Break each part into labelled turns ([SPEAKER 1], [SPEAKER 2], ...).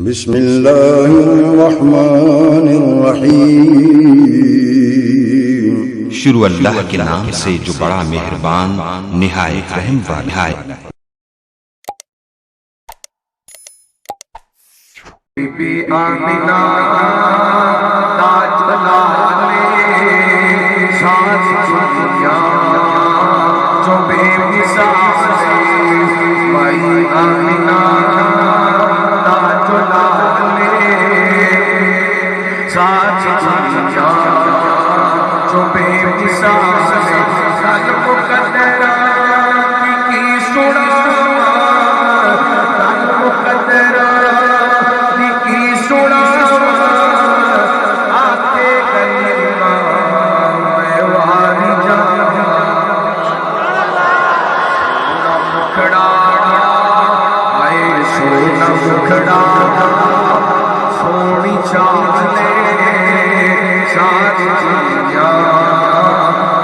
[SPEAKER 1] بسم اللہ الرحمن الرحیم۔
[SPEAKER 2] شروع اللہ کے نام سے جو بڑا مہربان نہایت رحم والا ہے۔
[SPEAKER 3] بی بی آمنہ تاج لالے ساز دنیا جو بے مثال مائی آمنہ تاج لالے ساز دنیا جو بے مثال سال مقدر کی سنا سال مقدر سونی چاندے ساتھ دنیا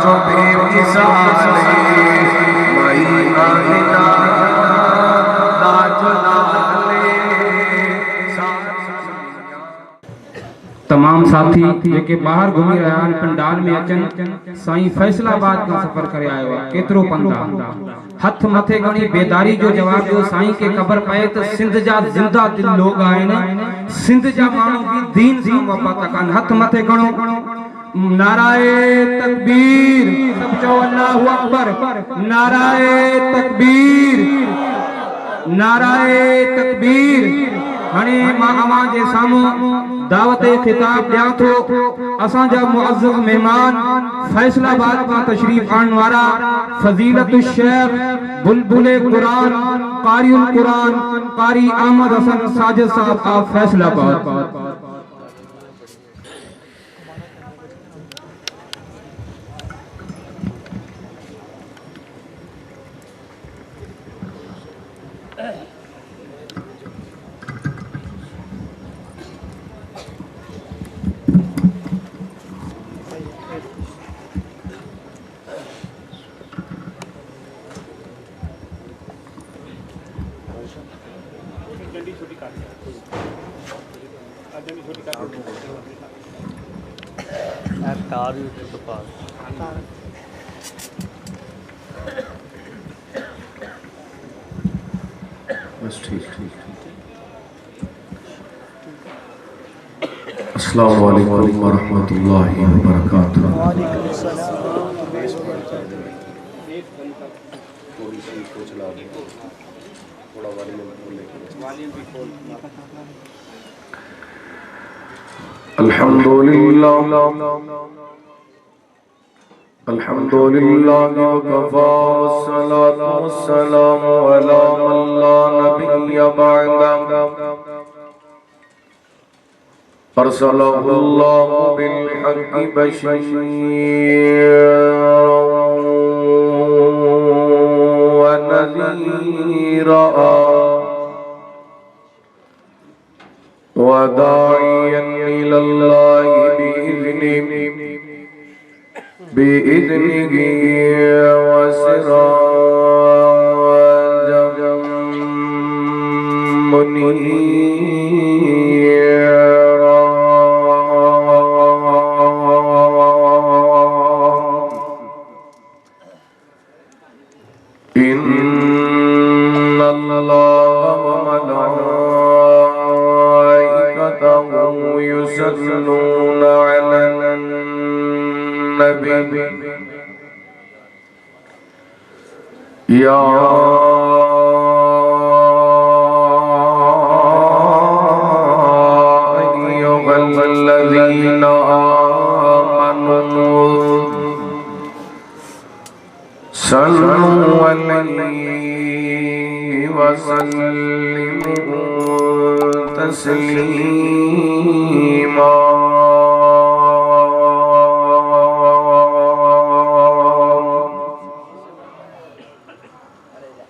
[SPEAKER 3] جو بے مثال مائی آمنہ تاج لالے ساتھ دنیا۔
[SPEAKER 4] تمام ساتھی جے باہر گھومی رہا ہیں پنڈال میں اچن سائیں فیصلہ آباد کا سفر کرے آئے ہوا کیترو پندہ ہتھ متھے گھنی بیداری جو جواب جو سائیں کے قبر پائے تو سندھ جا زندہ دل لوگ آئے نا سندھ جا مانو کی دین سے وفات کن ہتھ متھے گھنو نعرہ تکبیر سب چو اللہ اکبر نعرہ تکبیر نعرہ تکبیر ہنے ماں اواں جے سامو دعوت خطاب دیا تو اساں جا معزز مہمان فیصلہ آباد کا تشریف آن وارا فضیلت الشیخ بلبل قرآن قاری القرآن قاری احمد حسن ساجد صاحب آپ فیصلہ آباد۔
[SPEAKER 5] السلام علیکم ورحمۃ اللہ وبرکاتہ۔ الحمدللہ وکفا والصلاة والسلام علی من لا نبی بعدہ ارسلہ اللہ بالحق بشیرا ونذیرا وداعیا الی اللہ بإذنه وسراجا منيرا إن الله وملائكته يصلون على النبي يا أيها الذين آمنوا صلوا عليه وسلموا تسليما۔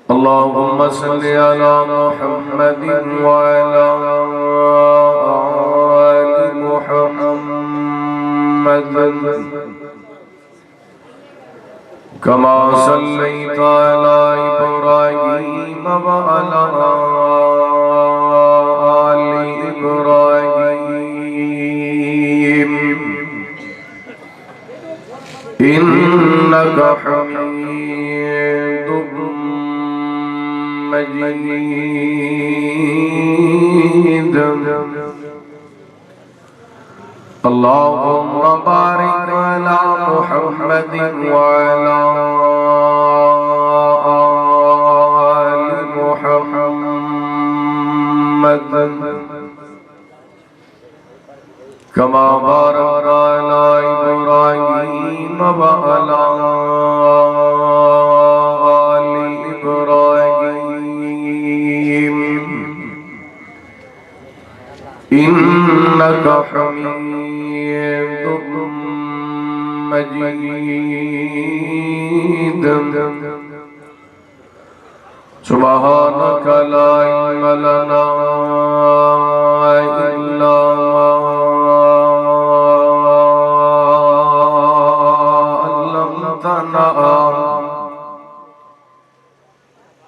[SPEAKER 5] اللهم صل على محمد وعلى آل محمد كما صليت على إبراهيم وعلى آل
[SPEAKER 3] إنك حميد مجيد اللهم بارك على محمد وعلى آل محمد كما باركت على إبراهيم وعلى آل إبراهيم إنك حميد مجيد سبحانك لا علم لنا إلا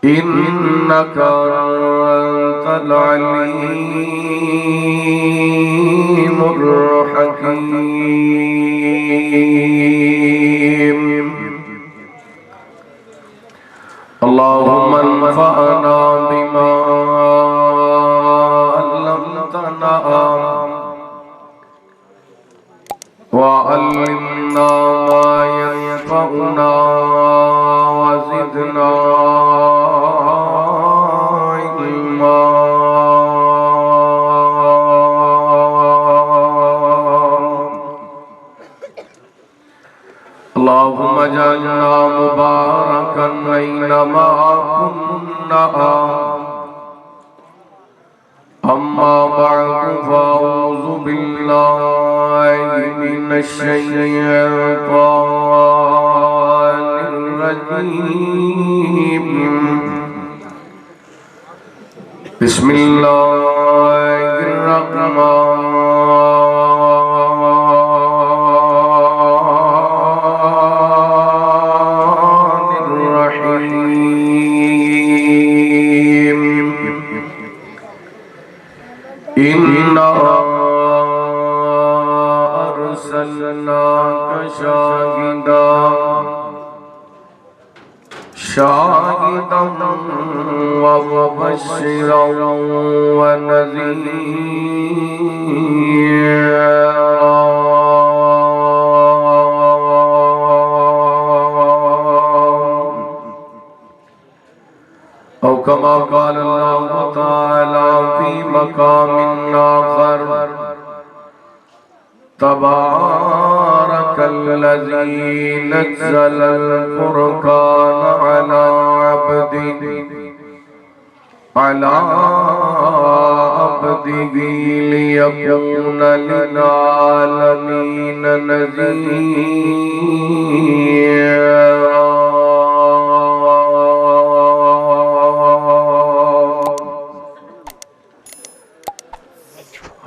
[SPEAKER 3] إنك أنت العليم الحكيم اللهم انفعنا بما علمتنا وعلمنا ما ينفعنا وزدنا علما اللهم اجعلنا مباركا أينما كنا أما بعد فأعوذ بالله من الشيطان الرجيم بسم الله الرحمن الرحيم إنا أرسلناك شاهدا ومبشرا ونذيرا أو كما قال الله تعالى في مقام آخر تبارك الذي نزل الفرقان على عبده ليكون للعالمين نذيرا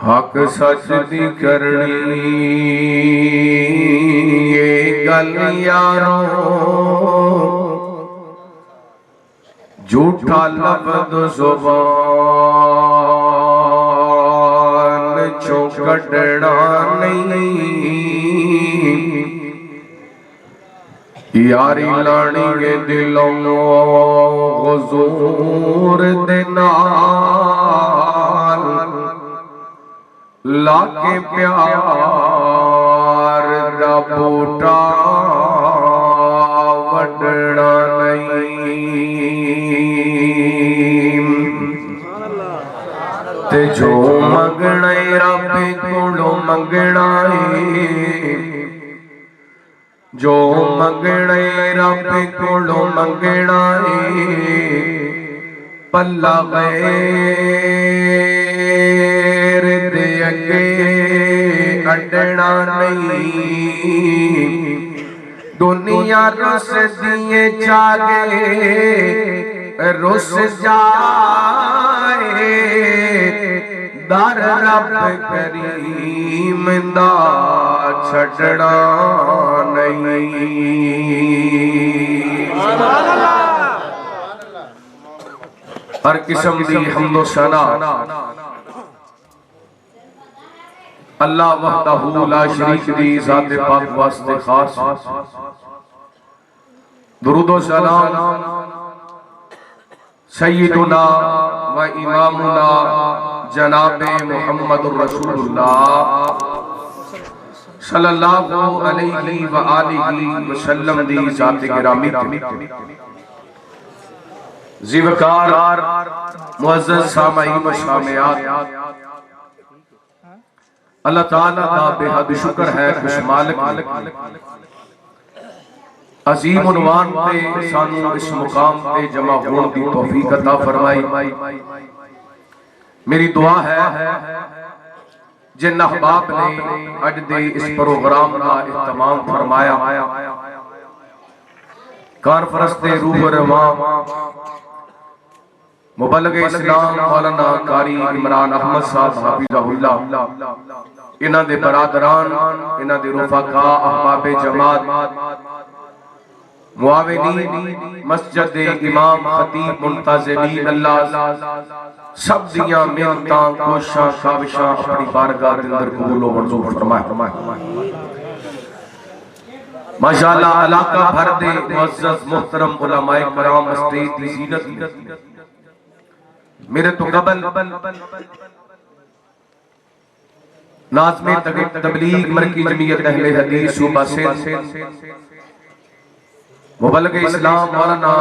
[SPEAKER 3] حق سچ دی کرنی گل یارو جھوٹا لفظ زبان چوں کڈنا نہیں یاری لانی کے دلوں حضور دے نال لاکے پیار دا بوٹا وڈنا نہیں تے جو منگنا رب کولو منگنا جو منگنا رب کولو منگنا پلا غیر دے اگے اڈنا نہیں دنیا رس دیے چاگے رس جائے در رب کریم دا چھڑنا نہیں ہر قسم دی حمد و ثنا اللہ وحدہ لا شریک دی ذات پاک واسطے خاص درود و سلام سیدنا و امامنا جناب محمد الرسول اللہ صلی اللہ علیہ وآلہ وسلم دی ذات گرامی زیوکار معزز سامعین و سامعات، اللہ تعالیٰ کا بے حد شکر ہے خوش مالک عظیم عنوان پہ سانو اس مقام پہ جمع ہون دی توفیق عطا فرمائی۔ میری دعا ہے جن احباب نے اج دے اس پروگرام کا اہتمام فرمایا، کانفرنس دے روح رواں مبلغ اسلام مولانا قاری عمران احمد صاحب حفظہ اللہ، انہاں دے برادران، انہاں دے رفقاء، احباب جماعت، معاونین مسجد امام خطیب منتظمین، اللہ سب دیاں محنتاں کوشاں کاوشاں اپنی بارگاہ کے اندر قبول و منظور فرمائے۔ ماشاءاللہ علاقہ بھر دے معزز محترم علماء کرام اسٹیج دی زینت میرے تو قبل ناظم تبلیغ مرکز جمعیت اہل حدیث صوبہ سندھ مبلغ اسلام مولانا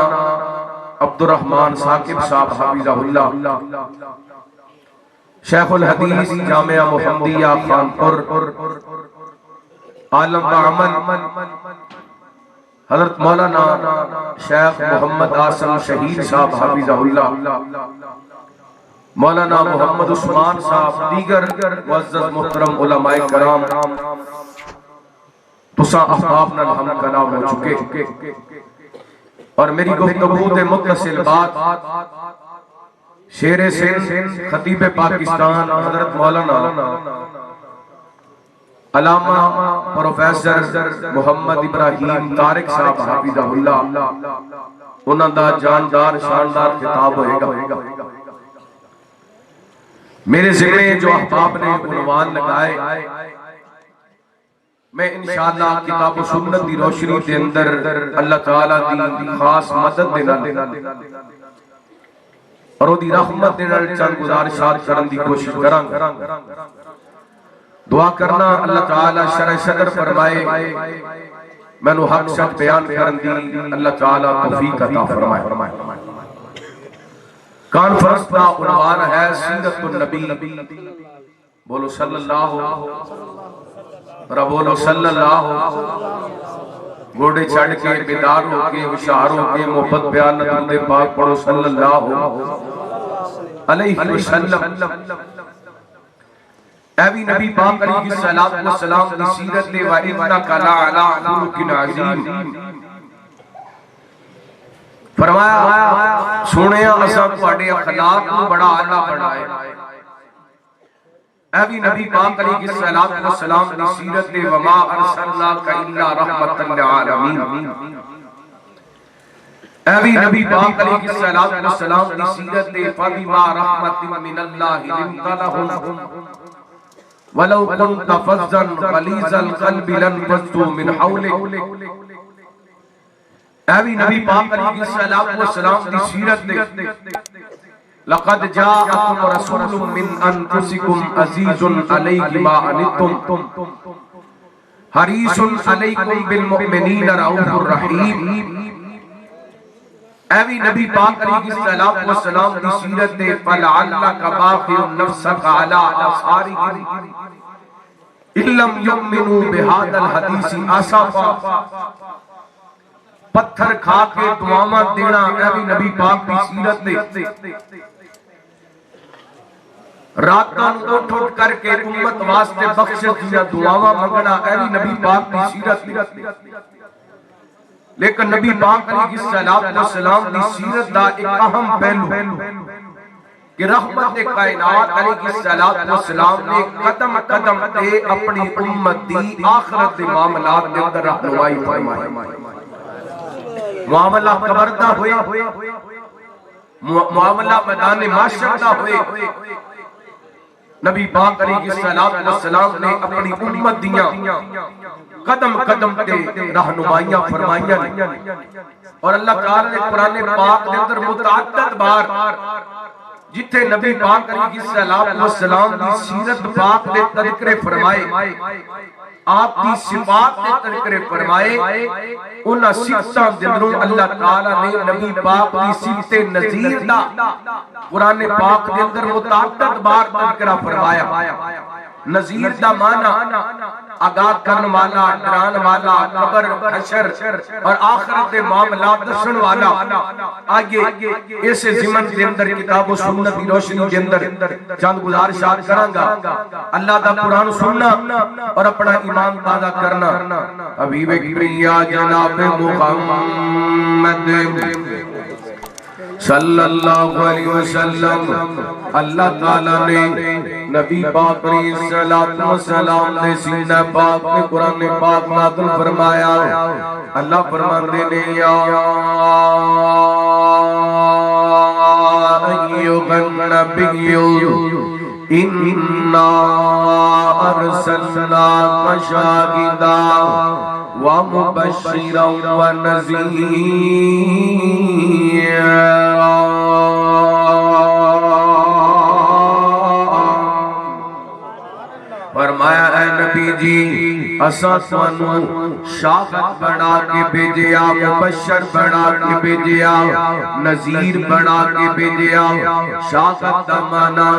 [SPEAKER 3] عبد الرحمن ثاقب صاحب حفظہ اللہ، شیخ الحدیث جامعہ محمدیہ خانپور عالم بعمل حضرت مولانا شیخ محمد آسم شہید صاحب حفظہ اللہ، مولانا محمد عثمان صاحب، دیگر معزز محترم علماء کرام، تساں احباب نال ہم کلام ہو چکے، اور میری گفتگو دے متصل بات شیر سندھ خطیب پاکستان حضرت مولانا علامہ پروفیسر محمد ابراہیم طارق صاحب حفظہ اللہ، انہاں دا جاندار شاندار خطاب ہوئے گا۔ میرے ذمہ جو احباب نے عنوان لگائے، میں انشاءاللہ کتاب و سنت دی روشنی دے اندر اللہ تعالیٰ دی خاص مدد دینا اور وہ دی رحمت دینا چند گزارشات کرن دی کوشش کران، دعا کرنا اللہ تعالیٰ شرح صدر فرمائے، میں نو حق شک بیان کرن دی اللہ تعالیٰ توفیق عطا فرمائے۔ کانفرنس کا عنوان ہے سیرت النبی، بولو صلی اللہ، بولو صلی اللہ، گوڑے چڑھ کے بیدار ہو کے ہوشیار ہو کے محبت بیان دے پاک پڑھو صلی اللہ علیہ وسلم۔ اے نبی پاک علیہ السلام دی سیرت دے وَإِنَّكَ لَعَلَىٰ خُلُقٍ عَظِيمٍ، فرمایا سونیا اساں تواڈے اخلاق کو بڑا اعلیٰ بنائے۔ اے نبی پاک علیہ السلام دی سیرت دے وما ارسلناک الا رحمۃ للعالمین، اے نبی پاک علیہ السلام دی سیرت دے فبما رحمۃ من اللہ لنت لهم ولو كنت فظا غلیظ القلب لانفضوا من حولک، اے نبی پاک علیہ السلام دی سیرت دے لقد جاءكم رسول من انفسكم عزيز عليه ما عنتم حريص عليكم بالمؤمنين رؤوف رحيم، اے نبی پاک علیہ السلام دی سیرت دے فلعلك باخع نفسك على آثارهم ان لم يؤمنوا بهذا الحديث اسفا، پتھر کھا کے دعاواں دینا اے نبی پاک دی سیرت دے، راتاں اٹھ اٹھ کر کے امت واسطے بخشش دیا دعاواں منگنا اے نبی پاک دی سیرت دے۔ لیکن نبی پاک علیہ السلام دی سیرت دا ایک اہم پہلو کہ رحمت کائنات علیہ السلام نے قدم قدم تے اپنی امت دی آخرت دے معاملات دے اندر رہنمائی فرمائی۔ معاملہ قبر دا ہوئے، معاملہ میدان محشر دا ہوئے، نبی پاک علیہ السلام نے اپنی امت دیاں قدم قدم تے رہنمائیاں فرمائیاں اور اللہ تعالی نے قرآن پاک کے اندر متعدد بار جتھے نبی پاک علیہ السلام کی سیرت پاک دے تذکرے فرمائے، آپ کی صفات دے تذکرے فرمائے، انہاں صفتاں دے اندروں اللہ تعالی نے نبی پاک کی صفت نذیر دا قرآن پاک دے اندر متعدد بار تذکرہ فرمایا۔ نذیر دا معنی آگاہ کرن والا، ڈران والا، قبر، حشر اور آخرت دے معاملات دسن والا۔ آگے اس ضمن دے اندر کتاب و سنت کی روشنی دے اندر چند گزارشات کرانگا، اللہ دا قرآن سننا اور اپنا ایمان تازہ کرنا۔ حبیب کبریا جناب محمد صلی اللہ علیہ وسلم، اللہ تعالیٰ نے نبی پاک علیہ السلام نے سینہ پاک میں قرآن پاک نازل فرمایا۔ اللہ فرماندے نے یا ایھا النبی انا ارسلناک شاہدا ومبشرا ونذیرا۔ فرمایا اے نبی جی اساں تانوں شاہد بنا کے بھیجیا، مبشر بنا کے بھیجیا، نذیر بنا کے بھیجیا۔ شاہد دا معنی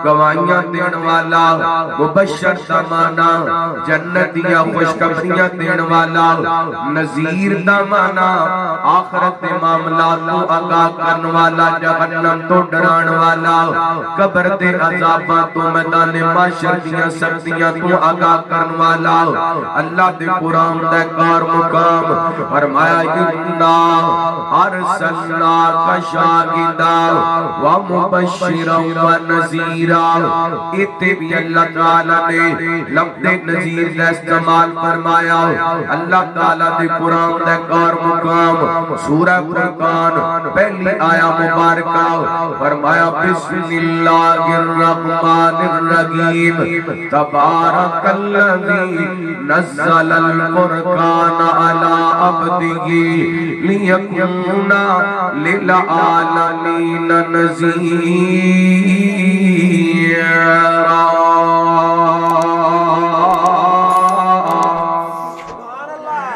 [SPEAKER 3] گواہیاں دین والا، مبشر دا معنی جنت دیا خوشخبریاں دین والا، نذیر دا معنی آخرت دے معاملات تو آگاہ کرن والا، جہنم تو ڈران والا، قبر دے عذاباں تو میدان محشر دیاں سختیاں تو آگاہ کرن والا۔ اللہ دے قرآن دے کار مقام فرمایا انا ارسلناک شاہدا ومبشرا ونذیرا۔ اتے بھی اللہ تعالیٰ نے لفظ نذیر کا استعمال فرمایا۔ اللہ تعالیٰ دے قرآن دے کار مقام سورہ فرقان پہلی آیا مبارکہ فرمایا بسم اللہ الرحمن الرحیم تبارک الذی نزل الفرقان علی عبدہ لیکون للعالمین نذیرا۔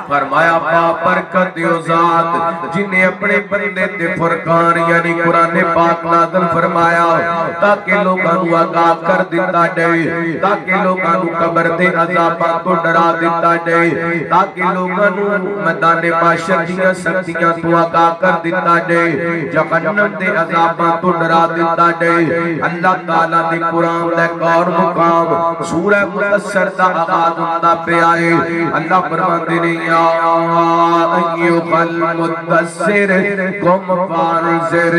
[SPEAKER 3] فرمایا برکت دیو ذات جنہیں اپنے بندے تے فرقان یعنی قرآن پاک نازل فرمایا تاکہ لوگاں نو آگاہ کر دیتا جائے، تاکہ لوگاں نو قبر دے عذاباں تو ڈرا دیتا جائے، تاکہ لوگاں نو میدان محشر دیاں سختیاں تو آگاہ کر دیتا جائے، جہنم دے عذاباں تو ڈرا دیتا جائے۔ اللہ تعالیٰ دے قرآن دے اور مقام سورہ مدثر دا آغاز ہوتا پہ آئے۔ اللہ فرماتے نے یا ایھا المدثر قم فانذر،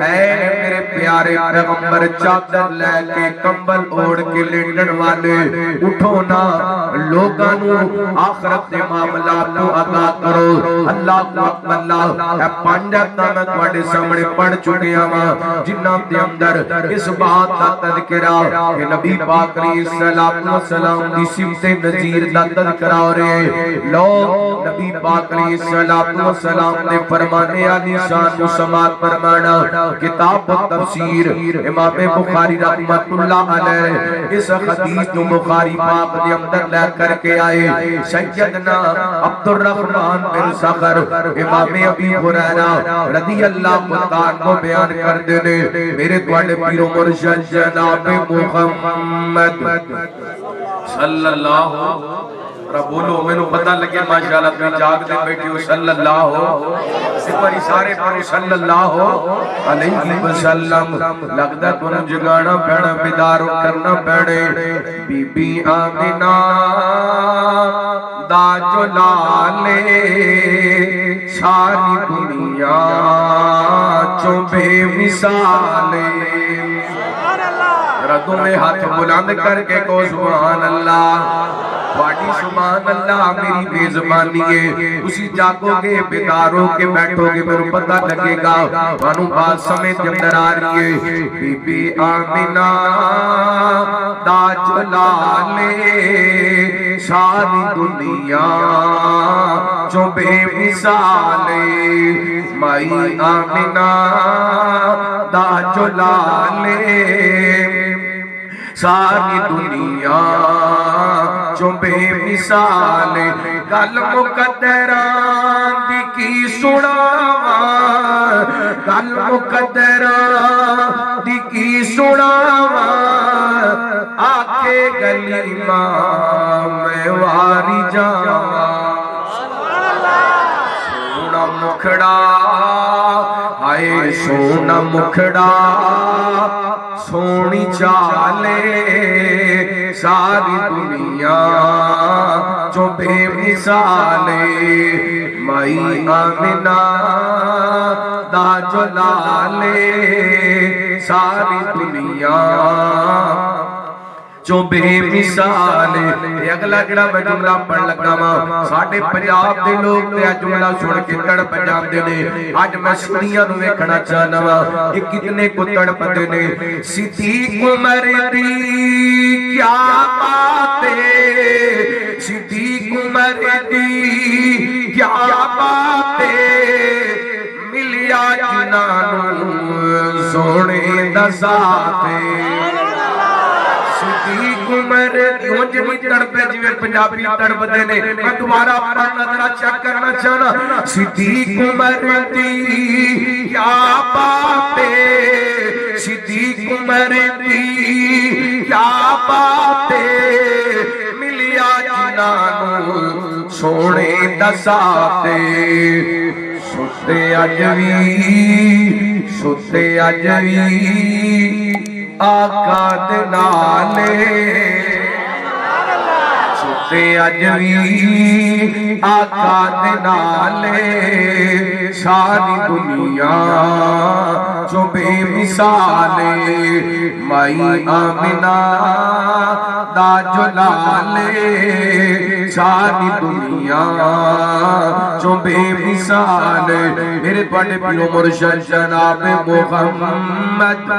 [SPEAKER 3] اے میرے پیارے پیغمبر چادر لے کے کمبل اوڑھ کے لیٹن والے اٹھو نا، لوگاں نو آخرت دے معاملات تو آگاہ کرو۔ اللہ اللہ اے پانڈت میں تواڈے سامنے پڑھ چکیا ہاں جنہاں دے اندر اس بات دا تذکرہ کہ نبی پاک علیہ السلام دی صفت نذیر دا تذکرہ ہو رہے۔ لوگ نبی پاک علیہ السلام نے فرمانے علی شان سماعت فرمانا۔ کتاب التفسیر امام بخاری رحمت اللہ علیہ اس حدیث کو بخاری پاک دے اندر لے کر کے آئے۔ سیدنا عبد الرحمن بن صخر امام ابی ہریرہ رضی اللہ عنہ کو بیان کر دینے میرے تواڈے پیر و مرشد جناب محمد صلی اللہ بولو میں پتہ لگے ماشاءاللہ تم جاگ دے بیٹھی ہو صلی اللہ سپری سارے پڑھو صلی اللہ علیہ وسلم۔ لگتا تنہوں جگانا پیڑا بیدار کرنا پیڑے۔ بی بی آمینہ دا جلالے ساری دنیا چوں بے مثالے۔ ردوں میں ہاتھ بلند کر کے کو سبحان اللہ، واڑی سبحان اللہ میری بے زبانی ہے۔ اسی جاگو گے بیداروں کے بیٹھو گے میرے پتہ لگے گا وانو بات سمیت اندر آ رہی ہے۔ بی بی آمینہ دا جلالے ساری دنیا جو بے مثالے مائی آمنہ دا جلالے ساری دنیا جو بے مثال گل مقدران دی کی سناواں گل مقدران دی کی سناواں آکے گلی ماں میں واری جاواں سونا مکھڑا ہائے سونا مکھڑا سونی چالے ساری دنیا جو بے مثالے مائی آمنہ دا جلالے ساری دنیا جو بے مثال ہے اگلا جڑا میں جملہ پڑھ لگا ماں ساڑھے پنجاب دے لوگ تے جملہ سن کے تڑپ جاندے نے آج میں سنیاں نو ویکھنا چاہنا وا یہ کتنے کو تڑپ دے نے صدیق عمر دی کیا باتیں صدیق عمر دی کیا باتیں ملیا جنانو سونے دا ساتھے صدیق عمر اونج نہیں تڑپے جویں پنجابی تڑپ دے نے میں دوبارہ اپنا نظرہ چیک کرنا چاہنا صدیق عمر دی کیا باتیں صدیق عمر دی کیا باتیں ملیا جنانو سونے دساتے ستے اجوی آقا دے نالے ستے اجوی آقا دے نالے ساری دنیا جو بے مثالے مائی آمنہ دا جلالے ساری دنیا جو بے مثالے میرے بڑے پیو مرشد جناب محمد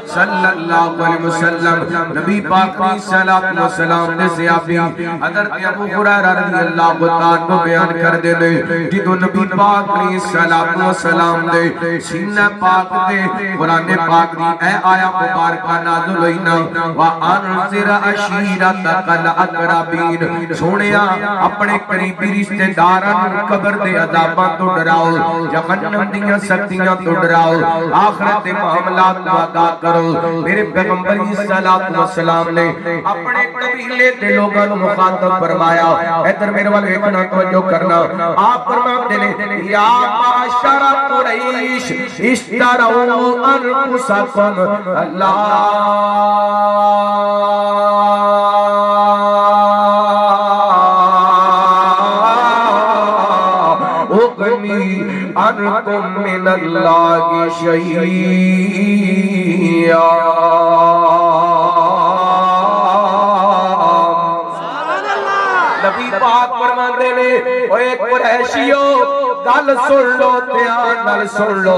[SPEAKER 3] صلی اللہ علیہ وسلم نبی پاک کی صلاۃ و سلام نے صحابی حضرت ابو ہریرہ رضی اللہ تعالیٰ عنہ بیان کر دے لے جدو نبی پاک کی صلاۃ و سلام دے سینہ پاک دے قرآن پاک دی اے آیا مبارکہ نازل ہوئی نا وَأَنذِرْ عَشِيرَتَكَ الْأَقْرَبِينَ سونیا اپنے قریبی رشتہ داران قبر دے عذاباں تو ڈراؤ جہنم دیاں سختیاں تو ڈراؤ آخرت معاملات کو ادا کرو میرے پیغمبر صلاۃ و سلام نے اپنے قبیلے دے لوگاں نو مخاطب فرمایا ادھر میرے والے ایکنا توجہ کرنا آپ فرماتے نے یا معاشر قریش اشتروا انفسکم اللہ اغنی انکم من اللہ شیئا نبی پاک فرماتے نے اوے قریشیو گل سن لو دھیان نال سن لو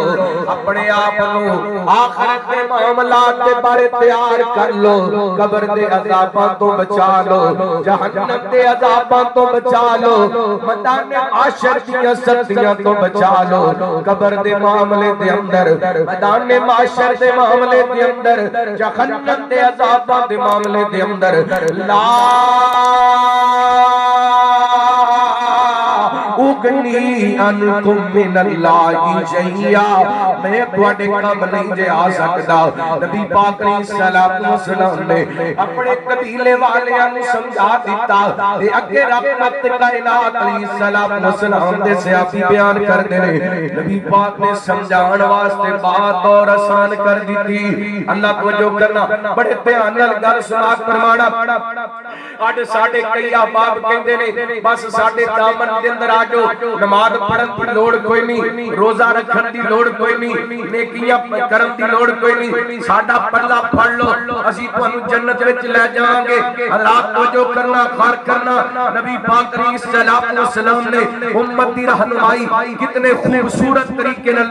[SPEAKER 3] اپنے آپ نو آخرت کے معاملات دے بارے تیار کر لو قبر دے عذاباں تو بچا لو جہنم دے عذاباں تو بچا لو میدان معاشر دیاں سختیاں تو بچا لو قبر دے معاملے دے اندر میدان معاشر دے معاملے دے اندر جہنم دے عذاباں دے معاملے دے اندر لا اغنی انکم من اللہ شیئا میں تواڈے کم نہیں جے آ سکدا نبی پاک علیہ الصلوۃ والسلام نے اپنے قبیلے والیاں نوں سمجھا دتا تے اگے رحمت کائنات علیہ الصلوۃ والسلام دے صحابی بیان کردے نے نبی پاک نے سمجھان واسطے بات اور آسان کر دتی اللہ توجہ کرنا بڑے دھیان نال گل سماعت فرمانا اج ساڈے کئی احباب کہندے نے بس ساڈے دامن دے اندر آ جاؤ نماز پڑھن دی لوڑ کوئی نہیں، روزہ رکھن دی لوڑ کوئی نہیں، نیکیاں کرن دی لوڑ کوئی نہیں، ساڈا پلہ پڑھ لو اسی تانوں جنت وچ لے جاواں گے۔ حضرات توجہ کرنا، غور کرنا، نبی پاک علیہ الصلوۃ والسلام نے امت دی رہنمائی کتنے خوبصورت طریقے نال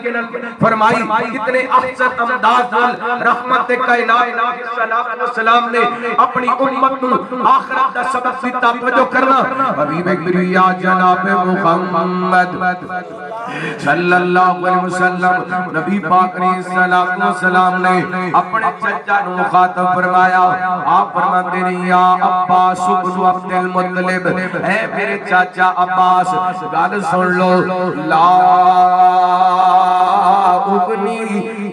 [SPEAKER 3] فرمائی، کتنے احسن انداز نال رحمت کائنات علیہ الصلوۃ والسلام نے اپنی امت نو آخرت دا سبق دتا۔ توجہ کرنا، حبیب کبریا جناب محمد صلی اللہ علیہ وسلم نبی پاک علیہ الصلوۃ والسلام نے اپنے چچا نو مخاطب فرمایا، آپ فرماتے ہیں یا عباس بن عبد المطلب، اے میرے چاچا عباس گل سن لو، لا اغنی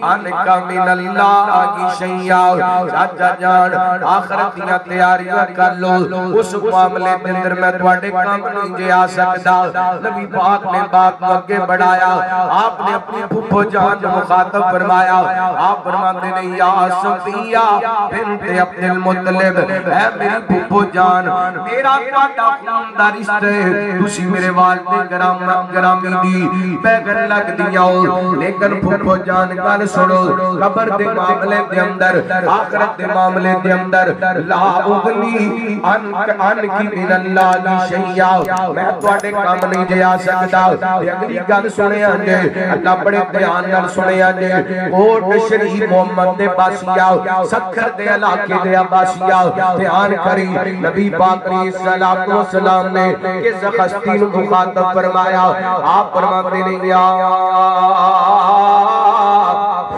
[SPEAKER 3] عنک من اللہ شیئا، چاچا جان آخرت دیاں تیاریاں کر لو، اس معاملے دے اندر میں تواڈے کام نہیں جے آ سکدا۔ نبی پاک نے بات آگے بڑھایا، آپ نے اپنی پھپھو جان کو مخاطب فرمایا، آپ فرماتے ہیں یا صفیہ بنت عبد المطلب، اے میری پھپھو جان میرا تواڈا خون دا رشتہ ہے، تسی میرے والد گرامی دی پیغل لگ دیا ہو، لیکن پھپھو جان گل سنو، قبر دے معاملے دے اندر، آخرت دے معاملے دے اندر، لا اغنی عنک من اللہ شیئا، میں تواڈے کام نہیں جے آ سکدا۔ اگلی گل سنیا جے، اللہ بڑے دھیان نال سنیا جے، کوٹ شریف محمد دے باسیا، سکھر دے علاقے دے باسیا، دھیان کری نبی پاک علیہ الصلوۃ والسلام نے کس ہستی نو مخاطب فرمایا، آپ فرماتے ہیں یا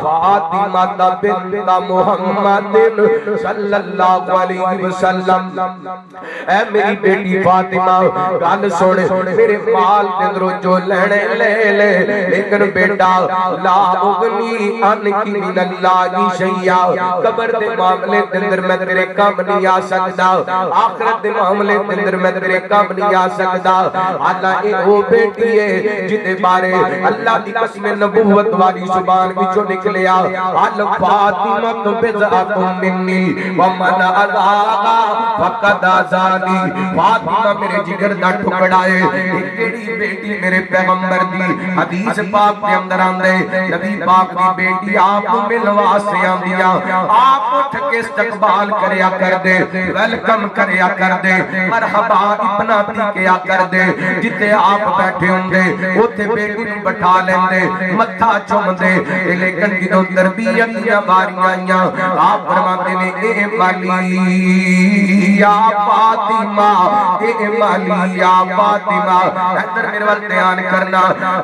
[SPEAKER 3] فاطمہ بنت محمد صلی اللہ علیہ وسلم، اے میری بیٹی فاطمہ گل سن، میرے مال دے اندروں جو لینے لے لے، لیکن بیٹا لا اغنی عنک من اللہ شیئا، قبر دے معاملے دے اندر میں تیرے کام نہیں آ سکدا، آخرت دے معاملے دے اندر میں تیرے کام نہیں آ سکدا۔ اللہ اے او بیٹی ہے جدے بارے اللہ دی قسم نبوت والی زبان وچوں نکلیا، الفاطمہ بضعۃ منی ومن اذاها فقد اذانی، فاطمہ میرے جگر دا ٹکڑا ہے، کیڑی بیٹی میرے پیغمبر دی حدیث پاک کے اندر آندے، نبی پاک دی بیٹی آپ کو ملن واسطے آندیاں، آپ اٹھ کے استقبال کریا کر دے، ویلکم کریا کر دے، مرحبا اپنا کیا کر دے، جتے آپ بیٹھے ہوندے اوتھے بیٹی نوں بٹھا لیندے، متھا چوم دے، لیکن جدوں تربیت دیاں باریاں آئیاں، آپ فرماتے نے اے مالی یا فاطمہ، اے مالی یا فاطمہ، ادھر میرے وال دھیان کرنا،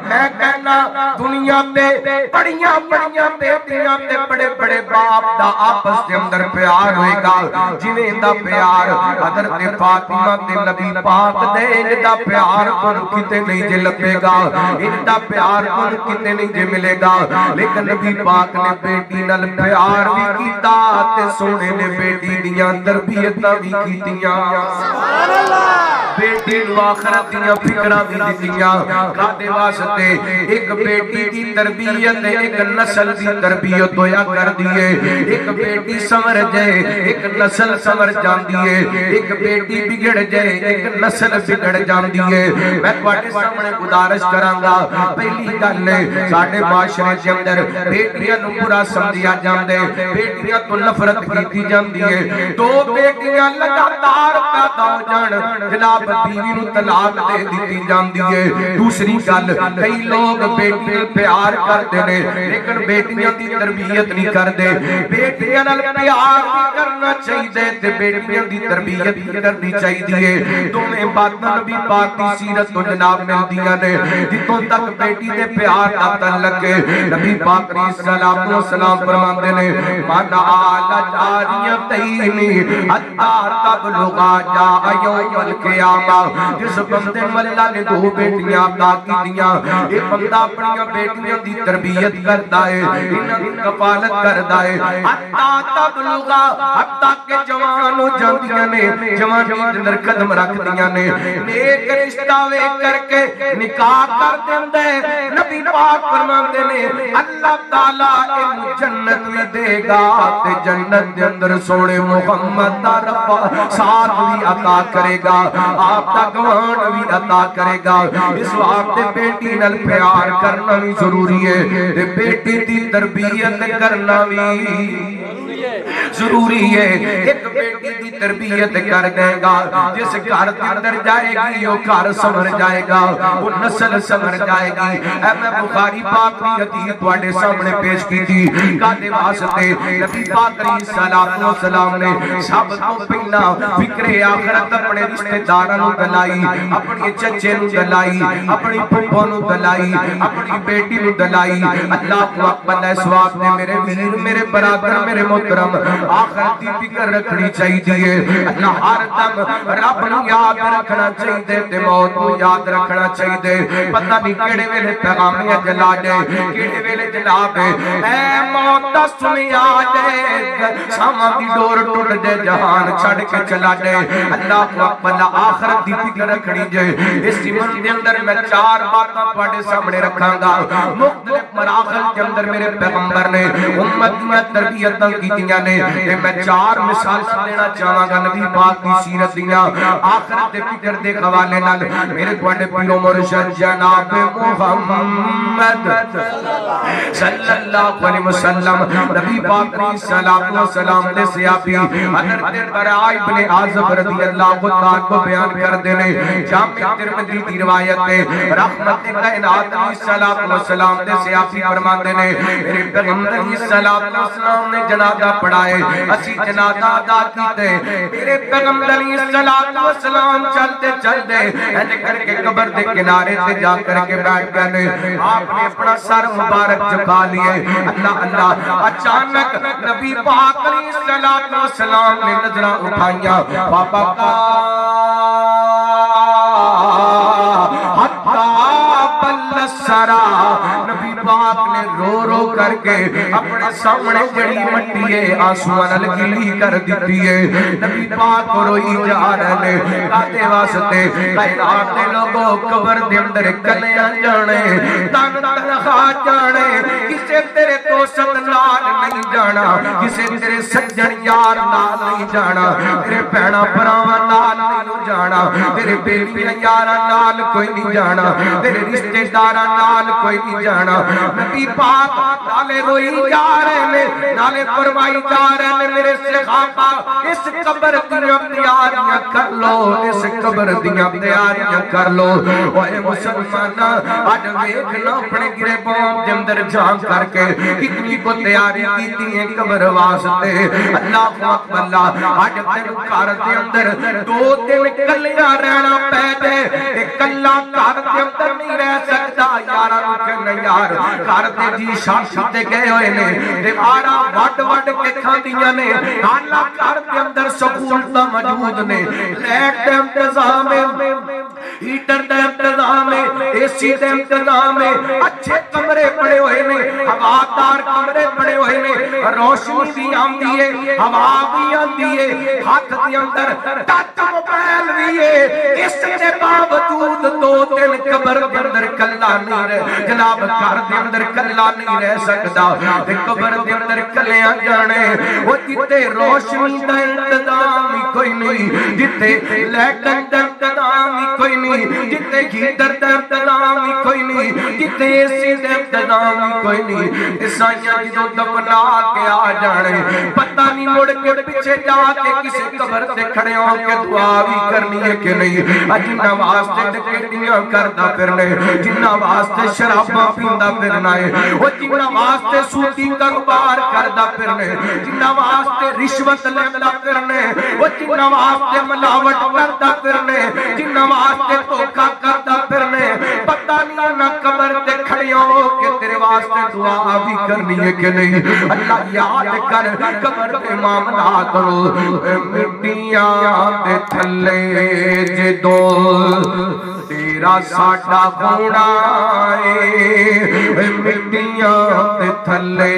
[SPEAKER 3] میں کہنا دنیا تے بڑیاں بڑیاں بیٹیاں تے بڑے بڑے باپ دا آپس دے اندر پیار ہوئے گا، جویں دا پیار حضرت فاطمہ تے نبی پاک دے ان دا پیار پر کتے نہیں جے لبے گا، ان دا پیار پر کتے نہیں جے ملے گا، لیکن نبی پاک نے بیٹی نال پیار بھی کیتا تے سونے نے بیٹی دیاں تربیتاں بھی کیتیاں، سبحان اللہ، بیٹی نو آخرت دیاں فکراں بھی دتیاں، کادے واسطے ایک بیٹی دی تربیت ایک نسل دی تربیت ہویا کردی ہے، ایک بیٹی سنور جائے ایک نسل سنور جاندی ہے، ایک بیٹی بگڑ جائے ایک نسل بگڑ جاندی ہے۔ میں تواڈے سامنے گزارش کراں گا، پہلی گل ہے ساڈے معاشرے دے اندر بیٹیاں نوں برا سمجھیا جاندے، بیٹیاں تو نفرت کیتی جاندی ہے، دو بیٹیاں لگاتار پیدا ہو جان جناب بیوی نوں طلاق دے دتی جاندی ہے۔ دوسری گل کئی لوگ بیٹی نال پیار کردے نے لیکن بیٹیاں دی تربیت نہیں کردے، بیٹیاں نال پیار بھی کرنا چاہیے تے بیٹیاں دی تربیت بھی کرنی چاہیے، دوویں باتاں نبی پاک دی سیرت تو جناب ملدیاں نے، جتوں تک بیٹی دے پیار دا تعلق ہے نبی پاک علیہ الصلوۃ والسلام فرماندے نے من آل جاریتین حتی تبلغ جاء یوم القیامہ، جس بندے نوں اللہ نے دو بیٹیاں عطا کیتیاں، اے بندہ اپنی بیٹیاں دی تربیت کردا ہے، انہاں دی کفالت کردا ہے، حتی تبلغ حتی کہ جوان ہو جاندیاں نے، جوانی دے اندر قدم رکھدیاں نے، نیک رشتہ ویکھ کر کے نکاح کر دیندے، نبی پاک فرماندے نے اللہ تعالی انہوں جنت بھی دے گا تے جنت دے اندر سونے محمد دا رب ساتھ بھی عطا کرے گا۔ آپ دا گوان بھی عطا کرے گا اس واسطے بیٹی نال پیار کرنا بھی ضروری ہے تے بیٹی دی تربیت کرنا بھی ضروری ہے ایک بیٹی دی تربیت کر دے گا جس گھر کے اندر جائے گی وہ گھر سمر جائے گا وہ نسل سمر جائے گی اے میں بخاری پاک کی حدیث تواڈے سامنے پیش کی تھی کادے واسطے نبی پاک علیہ الصلوۃ والسلام نے سب تو پہلا فکر آخرت اپنے رشتہ داراں نوں دلائی اپنے چچے نوں دلائی اپنی پھپھو نوں دلائی اپنی بیٹی نوں دلائی اللہ اکبر اس واسطے میرے ویر میرے برادر میرے محترم آخرت دی فکر رکھنی چاہیے اللہ ہر دم رب نوں یاد رکھنا چاہیے تے موت نوں یاد رکھنا چاہیے پتہ نہیں کیڑے ویلے پیغام جلا دے کیڑے ویلے جناب اے موت دا سنیا دے ساواں دی ڈور ٹوٹ دے جہان چھڑ کے چلا دے اللہ اکبر آخرت دی فکر رکھنی جے اس جیون دے اندر میں چار باتاں تواڈے سامنے رکھاں گا مختلف مراحل کے اندر میرے پیغمبر نے امت دی تربیتاں کیتیاں نے تے میں چار مثال دینا چاہاں گا نبی پاک دی سیرت دیاں آخرت دے فکر دے حوالے نال میرے تواڈے پیرو مرشد جناب محمد صلی اللہ علیہ وسلم نبی پاک علیہ الصلوۃ والسلام دے صحابی حضرت براء ابن عازب رضی اللہ تعالی کو بیان کردے نے جامع ترمذی دی روایت ہے رحمت کائنات علیہ الصلوۃ والسلام دے صحابی فرماندے نے میرے پیغمبر علیہ الصلوۃ والسلام نے جنازہ پڑھائے اسی جنازہ ادا کیتے میرے پیغمبر علیہ الصلوۃ والسلام چلتے چلتے ایسے کر کے قبر دے کنارے تے جا کر کے بیٹھ گئے آپ نے اپنا سر مبارک جھکا لیے اللہ اللہ اچانک نبی پاک علیہ الصلوۃ والسلام نے نظریں اٹھائیاں بابا کا سارا نبی پاک نے رو رو کر کے اپنے سامنے جڑی مٹی ہے آنسواں نال گلی کر دیتی ہے نبی پاک روئی جا رہے نے کاتے واسطے کائنات دے لوگوں قبر دے اندر کلیاں جانے تن تنہا جانے کسے تیرے دوست نال نہیں جانا کسے تیرے سجن یار نال نہیں جانا تیرے بہنا بھراواں نال نہیں جانا تیرے بیوی یاراں نال کوئی نہیں جانا تیرے رشتہ داراں نال کوئی نہیں جانا نبی پاک نالے روئی جا رہے نے نالے فرمائی جا رہے نے میرے صحابہ اس قبر دیاں تیاریاں کر لو اس قبر دیاں تیاریاں کر لو اے مسلماناں اج ویکھنا اپنے گریباں دے اندر جان کر کے کتنی کو تیاری کیتی ہے قبر واسطے اللہ اکبر اللہ اج تینوں گھر دے اندر دو دن کلیاں رہنا پے دے تے کلا گھر دے اندر نہیں رہ سکدا یاراں نوں کہنا یار گھر دے جی شادی تے گئے ہوئے نے دیواراں وڈ وڈ کے کھاندیاں نے حالاں گھر دے اندر سہولتاں موجود نے لائٹ دا انتظام ہے ہیٹر دا انتظام ہے اے سی دا انتظام ہے اچھے کمرے بنے ہوئے نے ہوادار کمرے بنے ہوئے نے روشنی بھی آندی ہے ہوا بھی آندی ہے ہاتھ دے اندر ٹچ موبائل بھی ہے اس دے باوجود دو دن قبر دے اندر کلا نہیں رہ جناب گھر دے اندر کلا نہیں رہ سکدا تے قبر دے اندر کلیاں جانے او جتے روشنی دا انتظام ہی کوئی نہیں جتے لائٹ دا انتظام ہی کوئی نہیں جتے ہیٹر دا انتظام ہی کوئی نہیں جتے اے سی دا انتظام ہی کوئی نہیں عیسائیاں جدوں دفنا کے آ جانے پتہ نہیں مڑ کے پیچھے جا کے کسی قبر تے کھڑے ہو کے دعا بھی کرنی ہے کہ نہیں جنہاں واسطے ٹکٹیاں کردا پھرنے جنہاں واسطے شراباں پیندا پھرنا ہے او جنہاں واسطے سودی کاروبار کردا پھرنے جنہاں واسطے رشوت لیندا پھرنے او جنہاں واسطے ملاوٹ کردا پھرنے جنہاں واسطے دھوکا کردا پھرنے پتہ نہیں نہ قبر تے کھڑے ہو کے تیرے واسطے دعا بھی کرنی ہے کہ نہیں اللہ یاد کر قبر دے معاملات مٹیاں دے تھلے جدوں تیرا ساڈا ہونا ہے مٹیاں دے تھلے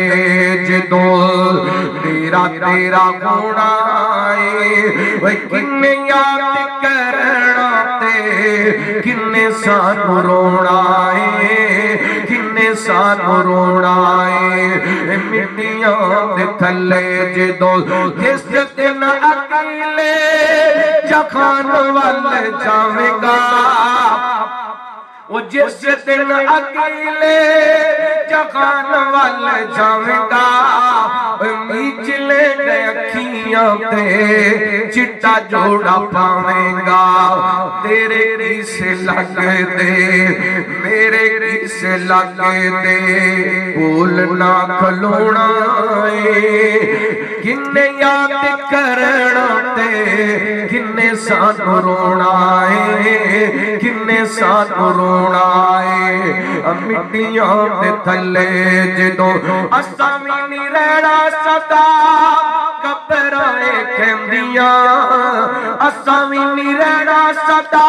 [SPEAKER 3] جدوں تیرا ہونا ہے کنے یاد کرنا تے کنے سانو رونا ہے کنے سانو رونا ہے مٹیاں دے تھلے جدوں جس دن اکیلے جہان وال جاویں گا وہ جس دن اکیلے جہان وال جاویں گا میچلے گئے اکھیاں تے چٹا جوڑا پاویں گا تیرے کی سے لگ دے میرے کی سے لگ دے بولنا کھلونا کنے یاد کرنا تے کنے سانو رونا ہے کنے سانو رونا ہے مٹیاں تے تھلے جدو اسامی نہیں رہنا سدا قبرائے کھیندیاں اسامی نہیں رہنا سدا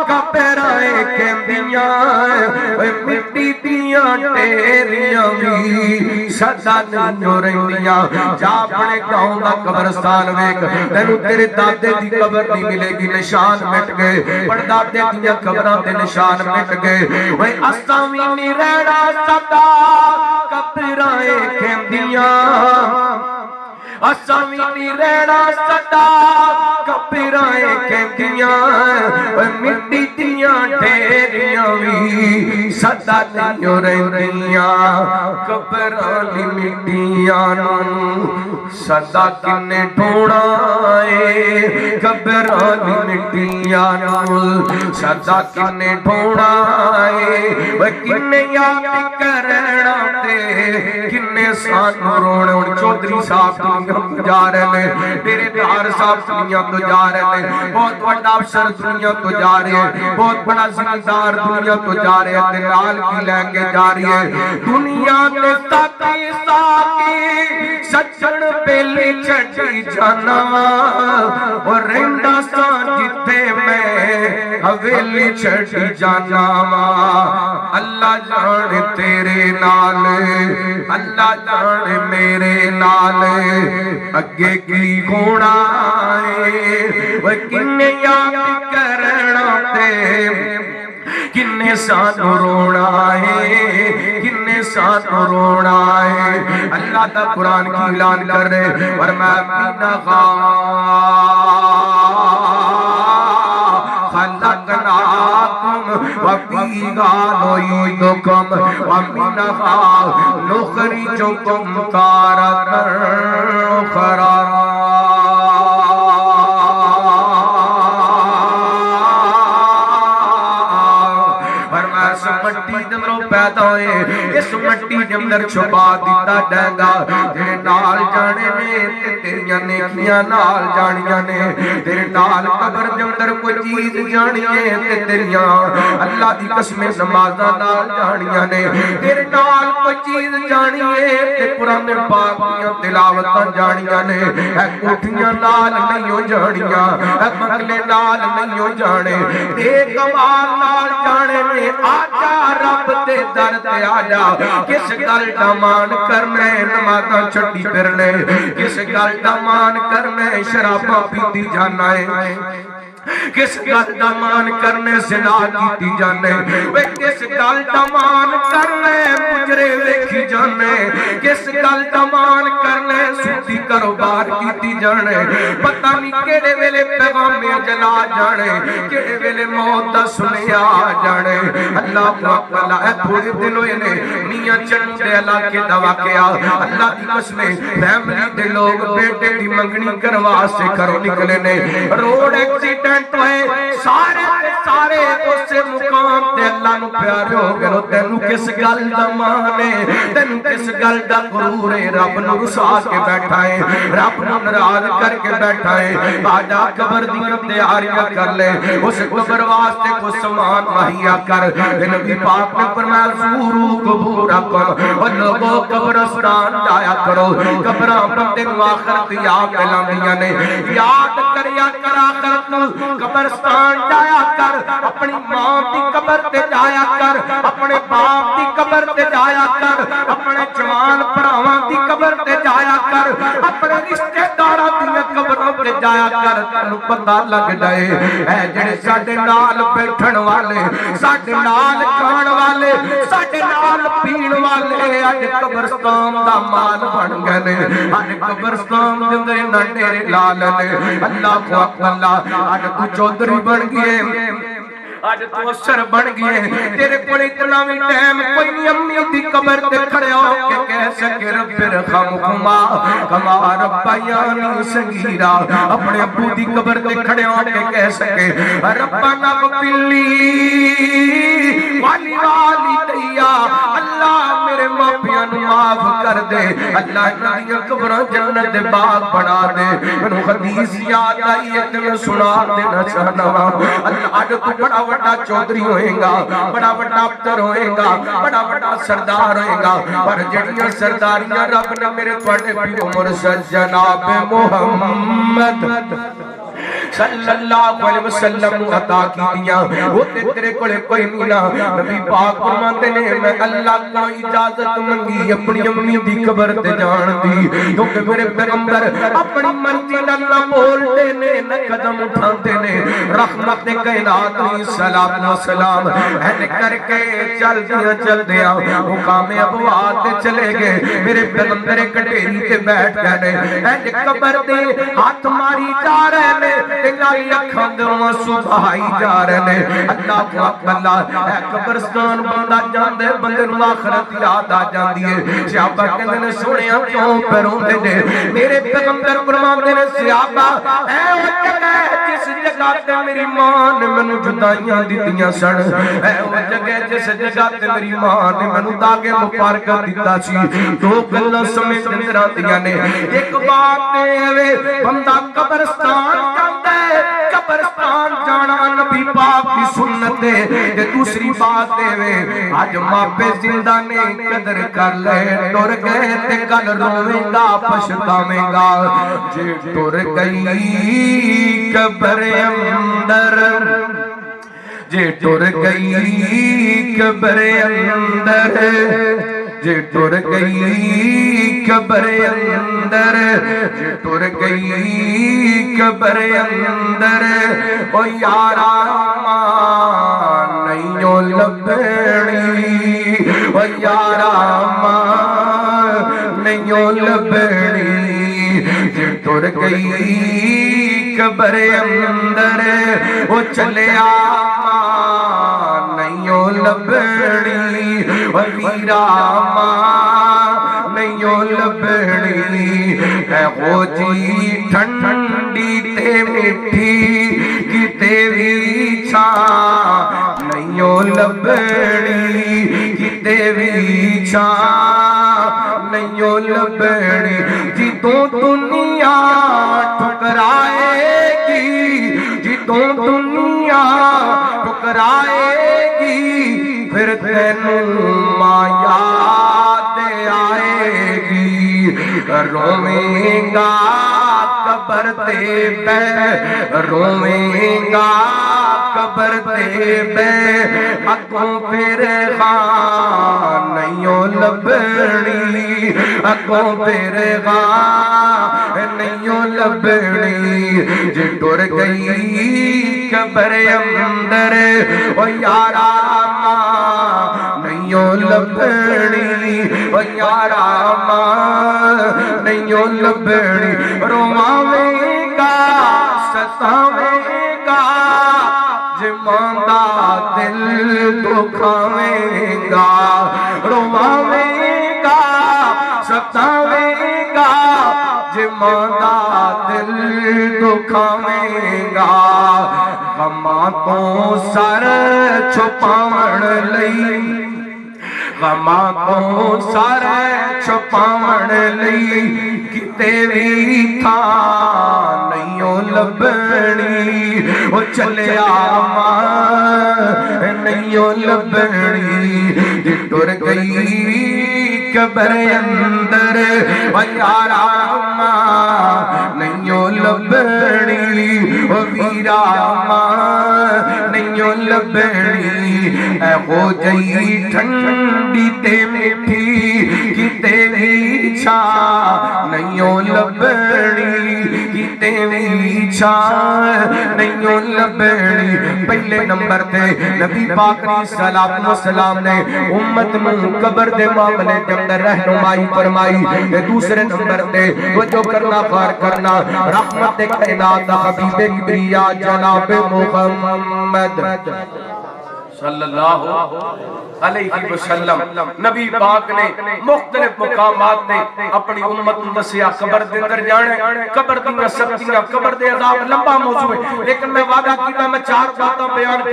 [SPEAKER 3] قبرائے کھیندیاں مٹی دیاں ٹیریاں بھی سدا نہیں رہندیاں جا اپنے گاؤں دا قبرستان ویکھ تینوں تیرے دادے دی قبر نہیں ملے گی نشان مٹ گئے پردادے دیاں قبراں تے نشان مٹ گئے اوے اسامی نہیں رہنا سدا قبرائے کھیندیاں اسامی نہیں رہنا سدا قبرائے کھیندیاں مٹی دیاں ڈھیریاں وی سدا نہیں رہندیاں قبراں دی مٹیاں نوں سدا کنے ڈھونا اے قبراں دی مٹیاں نوں سدا کنے ڈھونا اے وہ کنے یاد کرنا تے کنے سانو رونا چودھری صاحب دنیا تو جا رہے ہیں میرے دار صاحب دنیا تو جا رہے ہیں بہت بڑا افسر دنیا تو جا رہے ہیں بہت بڑا زمیندار دنیا تو جا رہے ہیں دلال کی لے کے جا رہی ہے دنیا تے ساکی ساکی سچن پہلی چڑی جانا اور رہندا سان جتے میں حویلی چڑی جانا اللہ جانے تیرے نال اللہ جانے میرے نال اگے کی ہونا ہے وہ کنے یاد کرنا تے کنے سانو رونا ہے کنے سانو رونا ہے اللہ تا قرآن کی اعلان کر رہے فرمایا خلقناکم وفیہا نعیدکم ومنہا نخرجکم تارۃ اخری مٹی جمرو پیدا ہوئے اس مٹی جمدر چھپا دیتا ڈینگا تیرے نال جانے نے تیریاں نیکیاں نال جانیاں نے تیرے نال قبر جمدر کوئی چیز جانیے تیریاں اللہ دی قسم نمازہ نال جانیاں نے تیرے نال کوئی چیز جانیے تے قرآن پاک دیاں تلاوتاں جانیاں نے اے کوٹھیاں نال نہیں ہو جانیاں اے بنگلے نال نہیں ہو جانے تے کمال نال جانے نے آجا رب تے در تے آجا کس گل دا مان کرنے نمازاں چھٹی پھرنے کس گل دا مان کرنے شراباں پیتی جانا ہے کس گل دا مان کرنے زنا کیتی جانے وے کس گل دا مان کرنے مجرے ویکھی جانے کس گل دا مان کرنے سودی کاروبار کیتی جانے پتہ نہیں کیڑے ویلے پیغام جلا جانے کیڑے ویلے موت دا سنیا جانے اللہ اکبر اے تھوڑے دن ہوئے نے میاں چنو دے علاقے دا واقعہ اللہ دی قسم فیملی دے لوگ بیٹے دی منگنی کروا سے گھروں نکلے نے روڈ ایکسیڈنٹ ہوئے سارے اسے مقام تے اللہ نو پیارے ہو گئے تینو کس گل دا مانے تینو کس گل دا غرور ہے رب نو رسا کے بیٹھا ہے رب نو ناراض کر کے بیٹھا ہے آجا قبر دی تیاریاں کر لے اس قبر واسطے کو سامان مہیا کر نبی پاک نے فرمایا زورو قبورکم اور لوگوں قبرستان جایا کرو قبراں بندے نو آخرت یاد دلاندیاں نے یاد کریا کر آخرت نو قبرستان جایا کر اپنی ماں دی قبر تے جایا کر اپنے باپ دی قبر تے جایا کر اپنے جوان بھراواں دی قبر تے جایا کر اپنے رشتہ داراں دی قبراں تے جایا کر تینوں پتہ لگ جائے اے جڑے ساڈے نال بیٹھن والے ساڈے نال کھان والے ساڈے نال پین والے اج قبرستان دا مال بن گئے نے اج قبرستان دے اندر نہ ڈیرے لا لے اللہ اکبر اج تو چودھری بن گئے آج تو اثر بن گئے تیرے کوئی اتنا بھی ٹائم کوئی نہیں امی دی قبر تے کھڑے ہو کے کہہ سکے رب ارحمہما کما ربیانی صغیرا اپنے ابو دی قبر تے کھڑے ہو کے کہہ سکے ربنا اغفر لی والی والدیا اللہ میرے ماں پیو نوں معاف کر دے اللہ انہاں دی قبراں جنت دے باغ بنا دے مینوں حدیث یاد آئی ہے تے میں سنا دینا چاہنا اللہ اج تو بڑا بڑا چودھری ہوئے گا بڑا بڑا افسر ہوئے گا بڑا بڑا سردار ہوئے گا پر جڑیاں سرداریاں رب نے میرے تواڈے پیو مرشد جناب محمد صلی اللہ علیہ وسلم عطا کی دیاں وہ تیرے کولے کوئی نہیں نبی پاک فرماتے نے میں اللہ کو اجازت منگی اپنی امی دی قبر تے جان دی کیونکہ میرے پیغمبر اپنی مرضی نال نہ بولتے نے نہ قدم اٹھاتے نے رحمت کائنات علیہ الصلوۃ والسلام ہے کر کے چل دیا مقام ابواب تے چلے گئے میرے پیغمبر کٹیری تے بیٹھ گئے نے قبر تے ہاتھ ماری جا رہے نے تیری اکھاں دے آنسو بہائی جا رہے نے اللہ اکبر اے قبرستان بندہ جاندے بندے نوں آخرت یاد آ جاندی ہے صحابہ کہندے نے سونیا کیوں پروندے نے میرے پیغمبر فرماندے نے صحابہ اے او جگہ جس جگہ تے میری ماں نے مینوں جدائیاں دتیاں سن اے او جگہ جس جگہ تے میری ماں نے مینوں داغے مبارکہ دتا سی دو گلاں سمجھ اندر آندیاں نے ایک بات تے بندہ قبرستان جاندا ہے قبرستان جانا نبی پاک کی سنت ہے تے دوسری بات ہے اج ماپے زندہ نے قدر کر لے ٹر گئے تے کل رویں گا پچھتاویں گا جے ٹر گئی قبر اندر جے ٹر گئی قبر اندر جے ٹر گئی قبر اندر جے ٹر گئی قبر اندر او یارا ماں نہیں لبنی او یارا ماں نہیں لبنی جے ٹر گئی قبر اندر او چلیا ماں نہیں لبنی او ویرا ماں نہیں لبنی اے ہو جی ٹھنڈی تے میٹھی کتے وی چھاں نہیں لبنی کتے وی چھاں نہیں لبنی جتوں دنیا ٹھکرائے گی جتوں دنیا ٹھکرائے گی پھر تینوں ماں یاد آئے گی رویں گا قبر تے بے رویں گا قبر تے بے اگوں پھر خان نہیں لبنی اگوں پھر خان نہیں لبنی جے ٹر گئی قبر اندر او یارا ماں نہیں لبنی او یارا ماں نہیں لبنی رواویں گا ستاویں گا جے ماں دا دل دکھاویں گا رواویں گا ستاویں گا جے ماں دا دل دکھاویں گا غماں تو سر چھپاون لئی غماں تو سر چھپاون لئی کتے وی تھاں نہیں لبنی او چلیا ماں نہیں لبنی جے ٹر گئی قبر اندر او یارا ماں نہیں لبنی او ویرا ماں نہیں لبنی اے ہو جئی ٹھنڈی تے میٹھی کتے وی چھاں نہیں لبنی تیوی چھان نہیں لبنی پہلے نمبر تے نبی پاک علیہ الصلوۃ والسلام نے امت نو قبر دے معاملے دے اندر رہنمائی فرمائی دوسرے نمبر تے وہ جو کرنا خیر کرنا رحمت کائنات حبیب کبریا جناب محمد صلی اللہ علیہ وسلم نبی پاک نے مختلف مقامات نے اپنی امت دسیا قبر دے اندر جانے قبر دی سختیاں قبر دے عذاب لمبا موضوع ہے لیکن میں وعدہ کیتا میں 4 باتاں بیان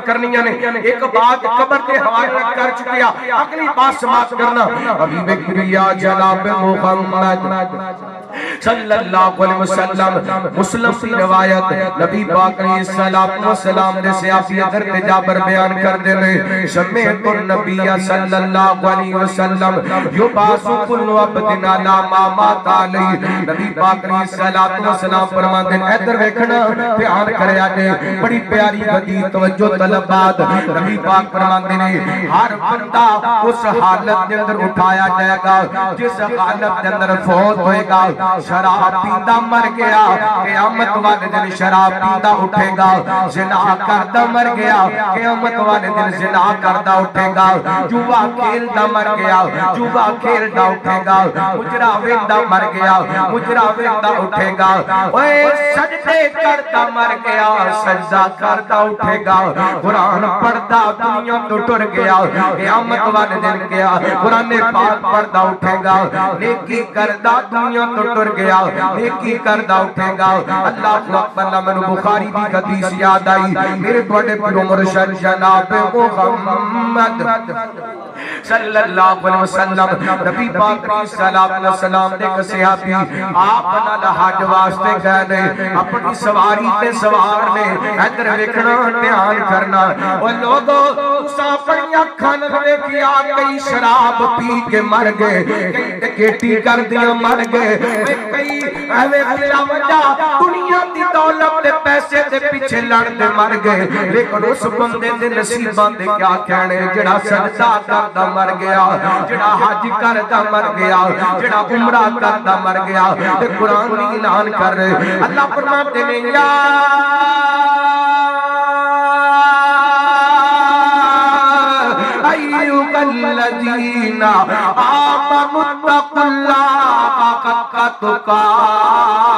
[SPEAKER 3] کرنیاں نے ایک بات قبر دے حوالے کر چکیا اگلی بات سماعت کرنا حبیب کبریا جناب محمد صلی اللہ علیہ وسلم مسلم کی روایت نبی پاک علیہ الصلوۃ والسلام نے صحابی حضرت جابر بیان کر دے رہے سمیت النبی صلی اللہ علیہ وسلم یبعث کل عبد علی ما مات علیہ نبی پاک علیہ الصلوۃ والسلام فرماتے ہیں ادھر دیکھنا پیار کریا جے بڑی پیاری بدی توجہ طلبات نبی پاک فرماتے ہیں ہر بندہ اس حالت کے اندر اٹھایا جائے گا جس حالت کے اندر فوت ہوئے گا شراب پیندا مر گیا قیامت والے دن شراب پیندا اٹھے گا زنا کردا مر گیا قیامت والے دن زنا کردا اٹھے گا جوا کھیلدا مر گیا جوا کھیلدا اٹھے گا مجرا ویندا مر گیا مجرا ویندا اٹھے گا اوے سجدے کردا مر گیا سجدہ کردا اٹھے گا قرآن پڑھدا دنیا تو ٹر گیا قیامت والے دن گیا قرآن پاک پڑھدا اٹھے گا نیکی کردا دنیا تو ٹر گیا نیکی کردا اٹھے گا اللہ اکبر من بخاری دی حدیث یاد آئی میرے بڑے پیرو مرشد جناب محمد صلی اللہ علیہ وسلم نبی پاک علیہ الصلوۃ والسلام نے صحابی آپ نال حج واسطے گئے اپنی سواری تے سوار نے ادھر ویکھنا دھیان کرنا او لوگو تساں اپنی اکھاں نال ویکھیا کئی شراب پی کے مر گئے کئی ٹکیٹی کر دیاں مر گئے کئی ایویں بلا وجہ دنیا دی دولت تے پیسے دے پیچھے لڑدے مر گئے لیکن اس بندے دے نصیباں دے کیا کہنے جڑا سجدہ کردا مر گیا جڑا حج کردا مر گیا جڑا عمرہ کردا مر گیا تے قرآن اعلان کر رہے اللہ فرماتے ہیں یا ایھا الذین آمنوا اتقوا اللہ حق تقاته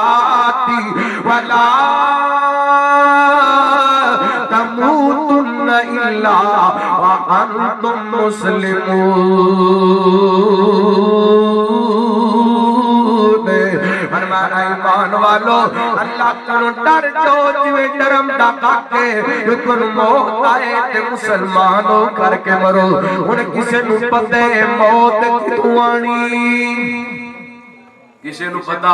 [SPEAKER 3] ولا تموتن الا وانتم مسلمون فرمایا ایمان والو اللہ کو ڈر جو جویں ڈرم دا کے تن موت آئے تے مسلمان ہو کر کے مرو ہن کسے نو پتہ ہے موت کتوں آنی کسے نو پتا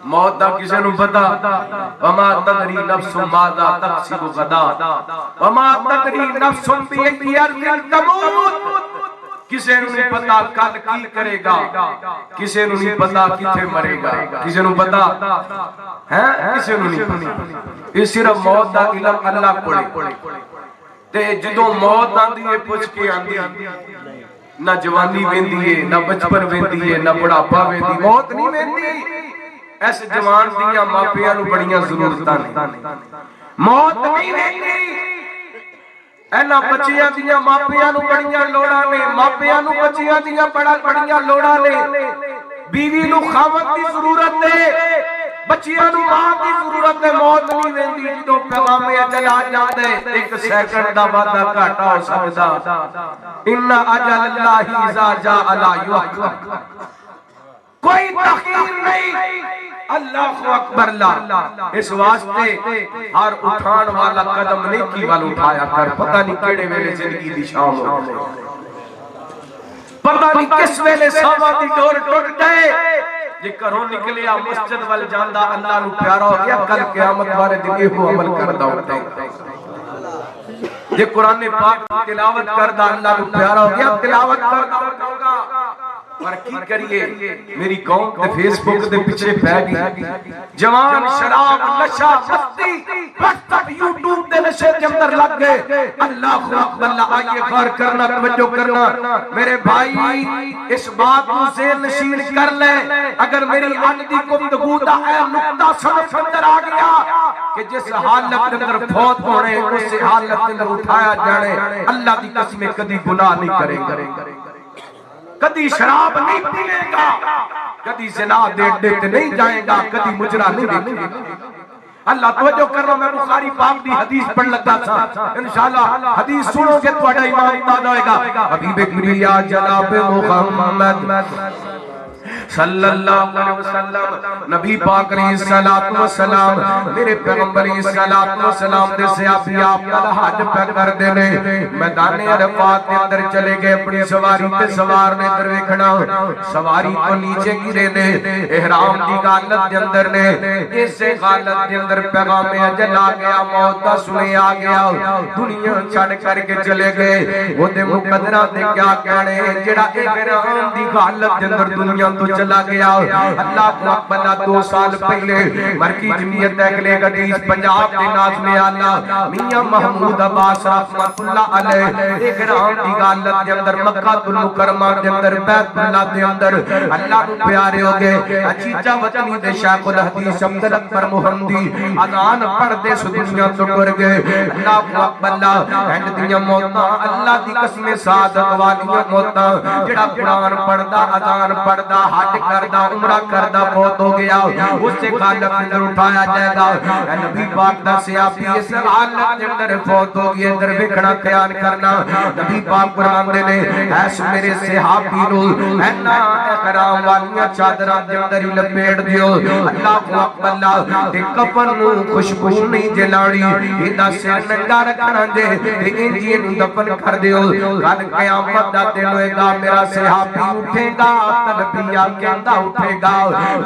[SPEAKER 3] موت دا کسے نو پتا وما تدری نفس ماذا تکسب غدا وما تدری نفس بأي أرض تموت کسے نو نہیں پتا کل کی کرے گا کسے نو نہیں پتا کتھے مرے گا کسے نو پتا ہے کسے نو نہیں پتا یہ صرف موت دا علم اللہ کولے تے جدوں موت آندی ہے پوچھ کے آندی نہ جوانی ویندی ہے نہ بچپن ویندی ہے نہ بڑھاپا ویندی موت نہیں ویندی ایس جوان دیاں ماپیاں نو بڑیاں ضرورتاں نے موت نہیں ویندی اینا بچیاں دیاں ماپیاں نو بڑیاں لوڑاں نے ماپیاں نو بچیاں دیاں بڑیاں لوڑاں نے بیوی نو خاوند دی ضرورت ہے بچیاں نو ماں دی ضرورت ہے موت نہیں ویندی جدوں پیغام اجل آ جاندے ایک سیکنڈ دا وعدہ گھاٹا ہو سکدا ان اجل اللہ اذا جاء لا یؤخر کوئی تاخیر نہیں اللہ اکبر لا اس واسطے ہر اٹھان والا قدم نیکی والا اٹھایا کر پتہ نہیں کیڑے ویلے زندگی دی شام ہو پتہ نہیں کس ویلے ساواں دی ڈور ٹوٹ جائے جے گھروں نکلیا مسجد ول جاندا اللہ نو پیارا ہو گیا کل قیامت والے دن ایہو عمل کردا ہوتا جے قرآن پاک تلاوت کردا اللہ نو پیارا ہو گیا تلاوت کردا ہوگا پر کی کریے میری قوم تے فیس بک دے پیچھے پہ گئی جوان شراب نشہ مستی وقت یوٹیوب دے نشے کے اندر لگ گئے اللہ اکبر اللہ آئیے غور کرنا توجہ کرنا میرے بھائی اس بات کو ذہن نشین کر لے اگر میری آج دی گفتگو دا اے نقطہ سمجھ اندر آ گیا کہ جس حالت کے اندر فوت ہونے اس حالت کے اندر اٹھایا جانے اللہ دی قسم کبھی گناہ نہیں کرے گا کدی شراب نہیں پیے گا کدی زنا دیتے نہیں جائے گا کدی مجرا نہیں دیکھے گا اللہ توجہ کر رہا میں بخاری پاک دی حدیث پڑھ لگا تھا انشاءاللہ حدیث سنو گے تو ایمان تازہ ہوئے گا حبیب کبریا جناب محمد صلی اللہ علیہ وسلم نبی پاک علیہ السلام میرے پیغمبر علیہ السلام دے صحابی آپ کا حج پہ کر دینے میدان عرفات کے اندر چلے گئے اپنی سواری تے سوار نے در ویکھنا سواری تو نیچے گرے نے احرام دی حالت دے اندر نے اس حالت دے اندر پیغام اجل آ گیا موت دا سنے آ گیا دنیا چھڑ کر کے چلے گئے وہ دے مقدرہ دے کیا کہنے جڑا احرام دی حالت دے اندر دنیا تو چلا گیا اللہ کو اکبر 2 سال پہلے مرکی جمعیت اگلے حدیث پنجاب دے ناظم اعلیٰ میاں محمود عباس رحمت اللہ علیہ احرام دی حالت دے اندر مکہ المکرمہ دے اندر بیت اللہ دے اندر اللہ کو پیارے ہو گئے اچیچا وطنی دے شیخ الحدیث عبد الاکبر محمدی اذان پڑھ دے اس دنیا تو ٹر گئے اللہ کو اکبر اللہ اینڈ دیاں موتاں اللہ دی قسم سعادت والیاں موتاں جڑا قرآن پڑھدا اذان پڑھدا حج کردہ عمرہ کردہ بہت ہو گیا اس سے خالق اندر اٹھایا جائے گا اے نبی پاک دا سیابی اس حالت اندر فوت ہو گیا اندر بکھنا خیال کرنا نبی پاک قرآن دے نے ایس میرے صحابی نو اینا احرام والیاں چادران دے اندر ہی لپیڑ دیو اللہ کو اکبر اللہ تے کفن نو خوشبو نہیں جلانی ایدہ سر ننگا رکھنا دے تے انجی نو دفن کر دیو کل قیامت دا دن ہوئے گا میرا صحابی اٹھے گا تلبیہ کہندہ اٹھے گا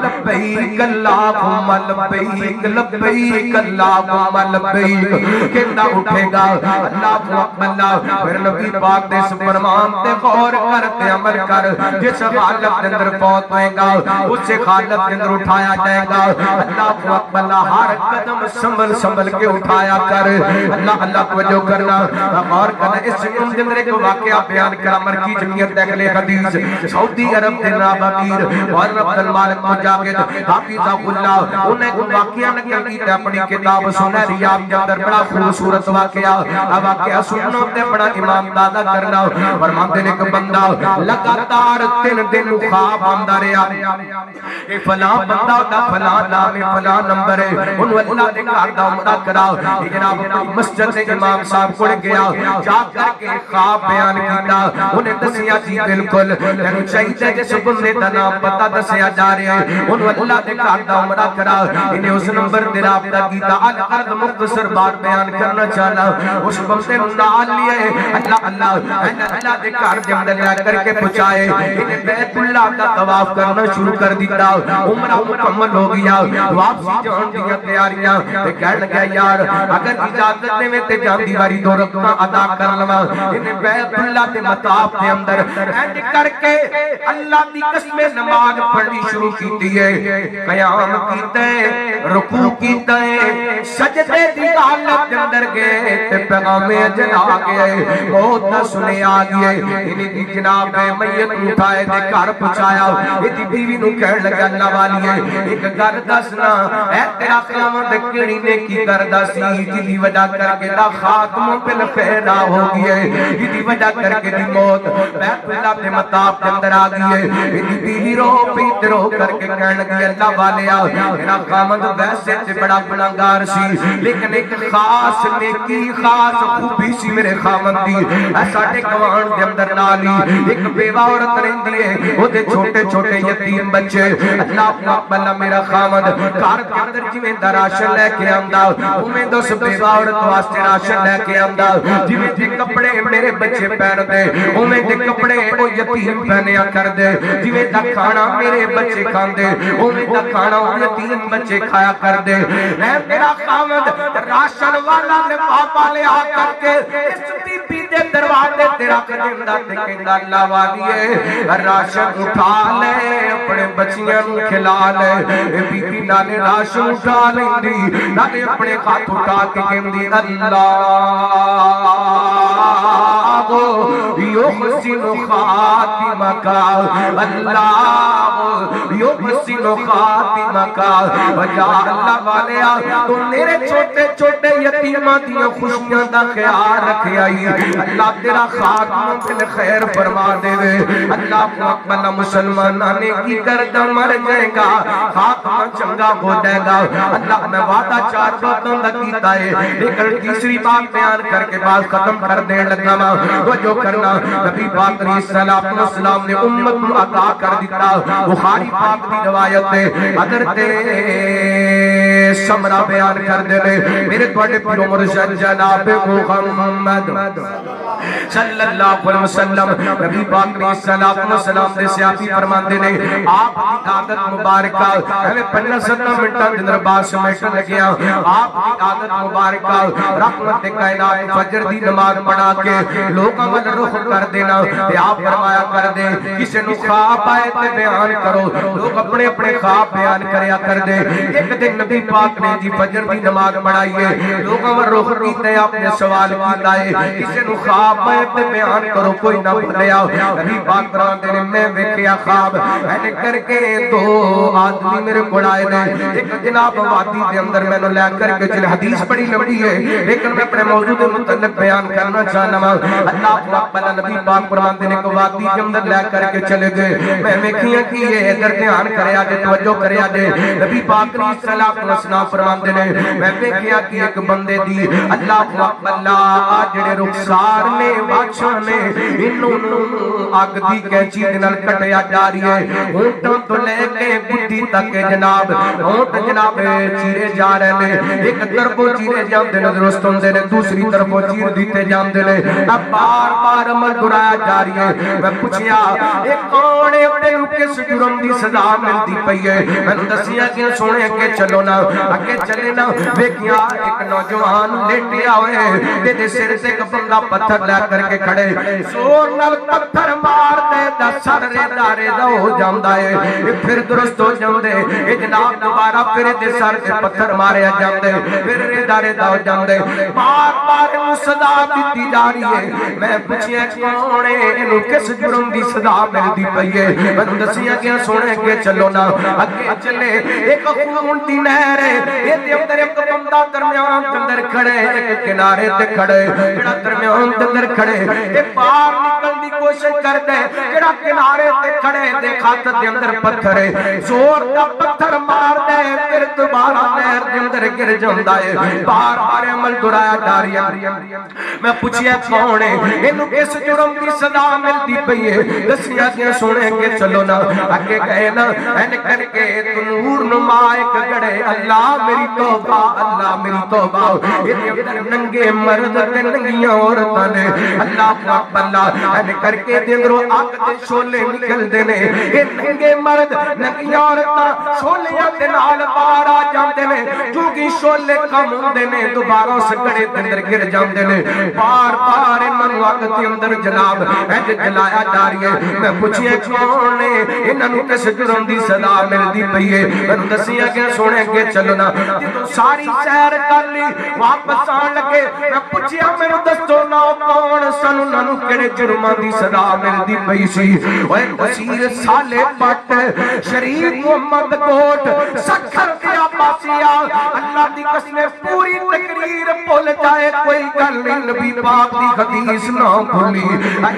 [SPEAKER 3] لبیک اللہم لبیک لبیک اللہم لبیک کہندہ اٹھے گا اللہ کو اکبر اللہ پھر نبی پاک دے فرمان تے غور کرتے عمل کر جس حالت اندر فوت ہوئے گا اس سے حالت اندر اٹھایا جائے گا اللہ کو اکبر اللہ ہر قدم سنبھل کے اٹھایا کر اللہ اللہ توجہ کرنا غور کرنا اس اندر ایک واقعہ بیان کرا مرکی جمعیت اگلے حدیث سعودی عرب دے نابغیر اور عبد المالک مجاہد حافظہ اللہ انہیں کو واقعہ نقل کیتا اپنی کتاب سنہری آپ کے اندر بڑا خوبصورت واقعہ سنوں تے بڑا امام دادا کرنا فرماتے نے کہ بندہ لگاتار 3 دن خواب آندا رہیا اے فلاں بندہ دا فلاں نام ہے فلاں نمبر ہے ان اللہ دے گھر دا عمرہ کراؤ جناب اپنی مسجد سے امام صاحب کو گیا جا کر کے خواب بیان کیتا انہیں دسیا جی بالکل تینوں چاہیے جس بندے دا نام پتہ دسیا جا رہا ہے ان اللہ دے گھر دا عمرہ کرا انہیں اس نمبر تے رابطہ کیتا العرض مختصر بات بیان کرنا چاہنا اس بندے نال لیے اللہ اللہ دے گھر دے اندر لے کر کے پہنچائے انہیں بیت اللہ کا طواف کرنا شروع کر دیتا عمرہ مکمل ہو گیا واپسی جان دی تیاریاں تے کہن لگا یار اگر اجازت دے میں تے جان دی واری 2 رکعتاں ادا کر لواں انہیں بیت اللہ دے مطاف دے اندر اینڈ کر کے اللہ دی قسم نماز پڑھنی شروع کیتی ہے قیام کیتا ہے رکوع کیتا ہے سجدے دی حالت دے اندر گئے تے پیغام اجل آ گئے موت دا سنے آ گئے انہیں دی جناب میت اٹھائے تے گھر پہنچایا ایدی بیوی نو کہن لگا اللہ والی ہے ایک گھر دسنا اے تیرا قیامت کیڑی نیکی کردا سی جدی وجہ کر کے دا خاتم بالخیر ہو گیا ہے جدی وجہ کر کے دی موت بیت اللہ دے مطاف دے اندر آ گئی ہے ایدی بیوی رو پیت رو کر کے کہن لگی اللہ والیا میرا خامد ویسے تے بڑا گناہگار سی لیکن ایک خاص نیکی خاص خوبی سی میرے خامد دی ساڈے گوان دے اندر نالی ایک بیوہ عورت رہندی ہے او دے چھوٹے چھوٹے یتیم بچے اللہ اکبر میرا خامد گھر دے اندر جویں دا راشن لے کے آندا اوویں دس بیوہ عورت واسطے راشن لے کے آندا جویں دے کپڑے میرے بچے پہن دے اوویں دے کپڑے او یتیم پہنیا کر دے جویں دا کھانا میرے بچے کھاندے اوویں دا کھانا او یتیم بچے کھایا کر دے اے میرا خامد راشن والا لفافہ لے آ کر کے اس بی بی دے دروازے تے رکھ دیندا تے کہندا اللہ والیے راشن اٹھا لے اپنے بچیاں نوں کھلا لے بی بی نالے راشن اٹھا لیندی نالے اپنے ہاتھ اٹھا کے کہندی اللہ یحسن خاتمک اللہ یحسن خاتمک وجا اللہ والیا تو میرے چھوٹے چھوٹے یتیماں دیاں خوشیاں دا خیال رکھے آئی اللہ تیرا خاتمہ بالخیر فرما دے وے اللہ اکبر مسلمانہ نے کی کردہ مر جائے گا خاتمہ چنگا ہو جائے گا اللہ میں وعدہ چار باتوں دا کیتا ہے لیکن تیسری بات بیان کر کے بات ختم کر دے لگا وہ جو کرنا نبی پاک علیہ السلام نے امت کو عطا کر دیتا بخاری پاک کی روایت ہے حضرت سمرہ بیان کر دے لے میرے توڑے پیرو مرشد جناب محمد صلی اللہ علیہ وسلم نبی پاک علیہ السلام دے سیاپی فرمان دے لے آپ کی عادت مبارکہ ہمیں 15-17 منٹا دنر باس سمیٹا لگیا آپ کی عادت مبارکہ رحمت کائنات فجر دی نماز پڑھا کے لوگاں والا رخ کر دینا تے آپ فرمایا کر دے کسی نو خواب آئے تے بیان کرو لوگ اپنے اپنے خواب بیان کریا کر دے ایک دن نبی پاک نے جی فجر دی نماز پڑھائی ہے لوگاں والا رخ کیتے آپ نے سوال کیتا ہے کسی نو خواب آئے تے بیان کرو کوئی نہ بھولیا نبی پاک فرمان دے میں ویکھیا خواب میں نے کر کے دو آدمی میرے کو آئے نے ایک جناب وادی دے اندر میں نے لے کر کے چلے حدیث بڑی لمبی ہے لیکن میں اپنے موضوع دے متعلق بیان کرنا چاہنا اللہ اکبر نبی پاک فرمان دینے کو وادی کے اندر لے کر کے چلے گئے میں ویکھیاں کہ یہ ادھر دھیان کریا دے توجہ کریا دے نبی پاک علیہ السلام فرمان دینے میں ویکھیاں کہ ایک بندے دی اللہ اکبر اللہ جڑے رخسار نے بادشاہ نے انہوں اگ دی کینچی دے نال کٹیا جا رہی ہے اونٹاں تو لے کے بڈھی تک جناب اونٹ جناب چیرے جا رہے نے ایک طرفوں چیرے جاندے نے درست ہوندے نے دوسری طرفوں چیر دیتے جاندے نے اب بار بار عمل درایا جا رہی ہے میں پوچھیا ایک کون ہے اپنے کس جرم دی سزا ملتی پئی ہے میں دسیا کہ سونے کے چلو نا اگے چلے نا ویکھیا ایک نوجوان لیٹیا ہوئے تے سر تے ایک بندہ پتھر لے کر کے کھڑے زور نال پتھر مار دے دا سر ریدا ریدا ہو جاندا ہے پھر درست ہو جاندے اے جناب دوبارہ پھر دے سر تے پتھر ماریا جاندے پھر ریدا ریدا ہو جاندے بار بار سزا دتی جا رہی ہے میں پوچھیا کون ہے اینو کس جرم دی سزا ملدی پئی ہے میں دسیا کہ سونے کے چلو نا اگے چلے ایک خون دی نہر ہے اے دے اندر ایک بندہ درمیان اندر کھڑے ایک کنارے تے کھڑے جڑا درمیان اندر کھڑے اے باہر نکل دی کوشش کر دے جڑا کنارے تے کھڑے دے ہاتھ دے اندر پتھر ہے زور دا پتھر مار دے پھر دوبارہ نہر دے اندر گر جاندا ہے بار بار عمل درایا جا رہی ہے میں پوچھیا کون ہے اینو کس جرم دی سزا ملتی پئی ہے دسیا کہ سونے کے چلو نا اگے گئے نا این کر کے نور نما ایک گڑے اللہ میری توبہ اللہ میری توبہ اندر ننگے مرد تے ننگیاں عورتاں نے اللہ اکبر اللہ این کر کے اندروں اگ دے شولے نکل دے نے اے ننگے مرد ننگیاں عورتاں شولیاں دے نال باہر آ جاندے نے کیونکہ شولے کم ہوندے نے دوبارہ اس گڑے دے اندر گر جاندے نے بار بار انہوں اگ دے اندر جناب اج جلایا جا رہی ہے میں پوچھیا کون ہے انہوں کس جرم دی سزا ملدی پئی ہے میں دسیا کہ سونے کے چلو نا جدوں ساری سیر کر لی واپس آن لگے میں پوچھیا میرے دسو نا کون سن انہوں کیڑے جرماں دی سزا ملدی پئی سی اوے بشیر سالے پٹ شریف محمد کوٹ سکھر کے عباسیہ اللہ دی قسم پوری تقریر بھول جائے کوئی گل نہیں نبی پاک دی حدیث نہ بھولی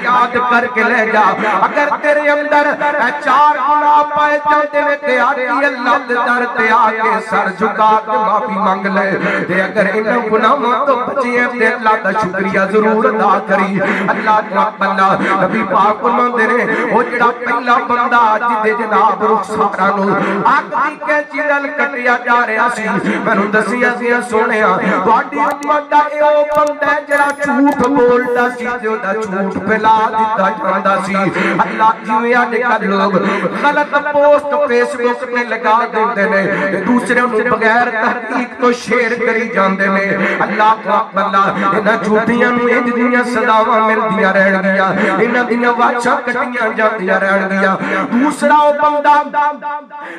[SPEAKER 3] یاد کر کے لے جا اگر تیرے اندر چار گناہ پائے جاندے نے تے آتی اللہ دے در تے آ کے سر جھکا کے معافی مانگ لے تے اگر انہاں گناہاں تو بچے تے اللہ دا شکریہ ضرور ادا کری اللہ اکبر اللہ نبی پاک فرماندے نے او جڑا پہلا بندہ جدے جناب رخسارا نو اگ دی کینچی نال کٹیا جا رہا سی مینوں دسیا سی سونیا تہاڈی امت دا اے او بندہ جڑا جھوٹ بولدا سی تے اوندا جھوٹ پھیلا دتا جاندا سی اللہ جویں اج کل لوگ غلط پوسٹ فیس بک تے لگا دیندے نے دوسرے نوں بغیر تحقیق تو شیئر کری جاندے نے اللہ اکبر اللہ انہاں جھوٹیاں نوں انج دیاں سزاواں ملدیاں رہن گیاں انہاں دیاں واچھاں کٹیاں جاندیاں رہن گیاں دوسرا او بندہ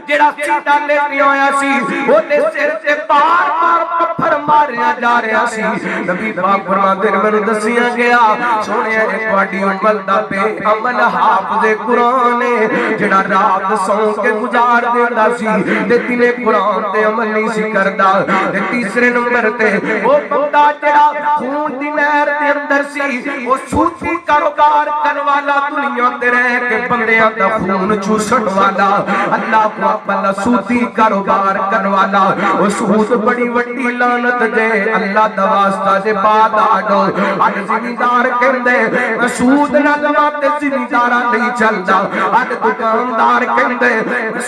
[SPEAKER 3] جڑا سیدھا لے کے آیا سی اودے سر تے بار بار پتھر ماریا جا رہا سی نبی پاک فرماندے نے مینوں دسیا گیا سونیا اے تہاڈی امت دا بے عمل حافظ قرآن ہے جڑا رات سو کے گزار دیندا سی تے دنے قرآن تے عمل نہیں سی کردا تے تیسرے نمبر تے او بندہ جڑا خون دی نہر دے اندر سی او سودی کاروبار کرن والا دنیا تے رہ کے بندیاں دا خون چوسن والا اللہ اکبر سودی کاروبار کرن والا او سود بڑی وڈی لعنت دے اللہ دا واسطہ دے بعد آڈو اج زمیندار کہندے سود نہ لواں تے زمینداراں نہیں چلدا اج دکاندار کہندے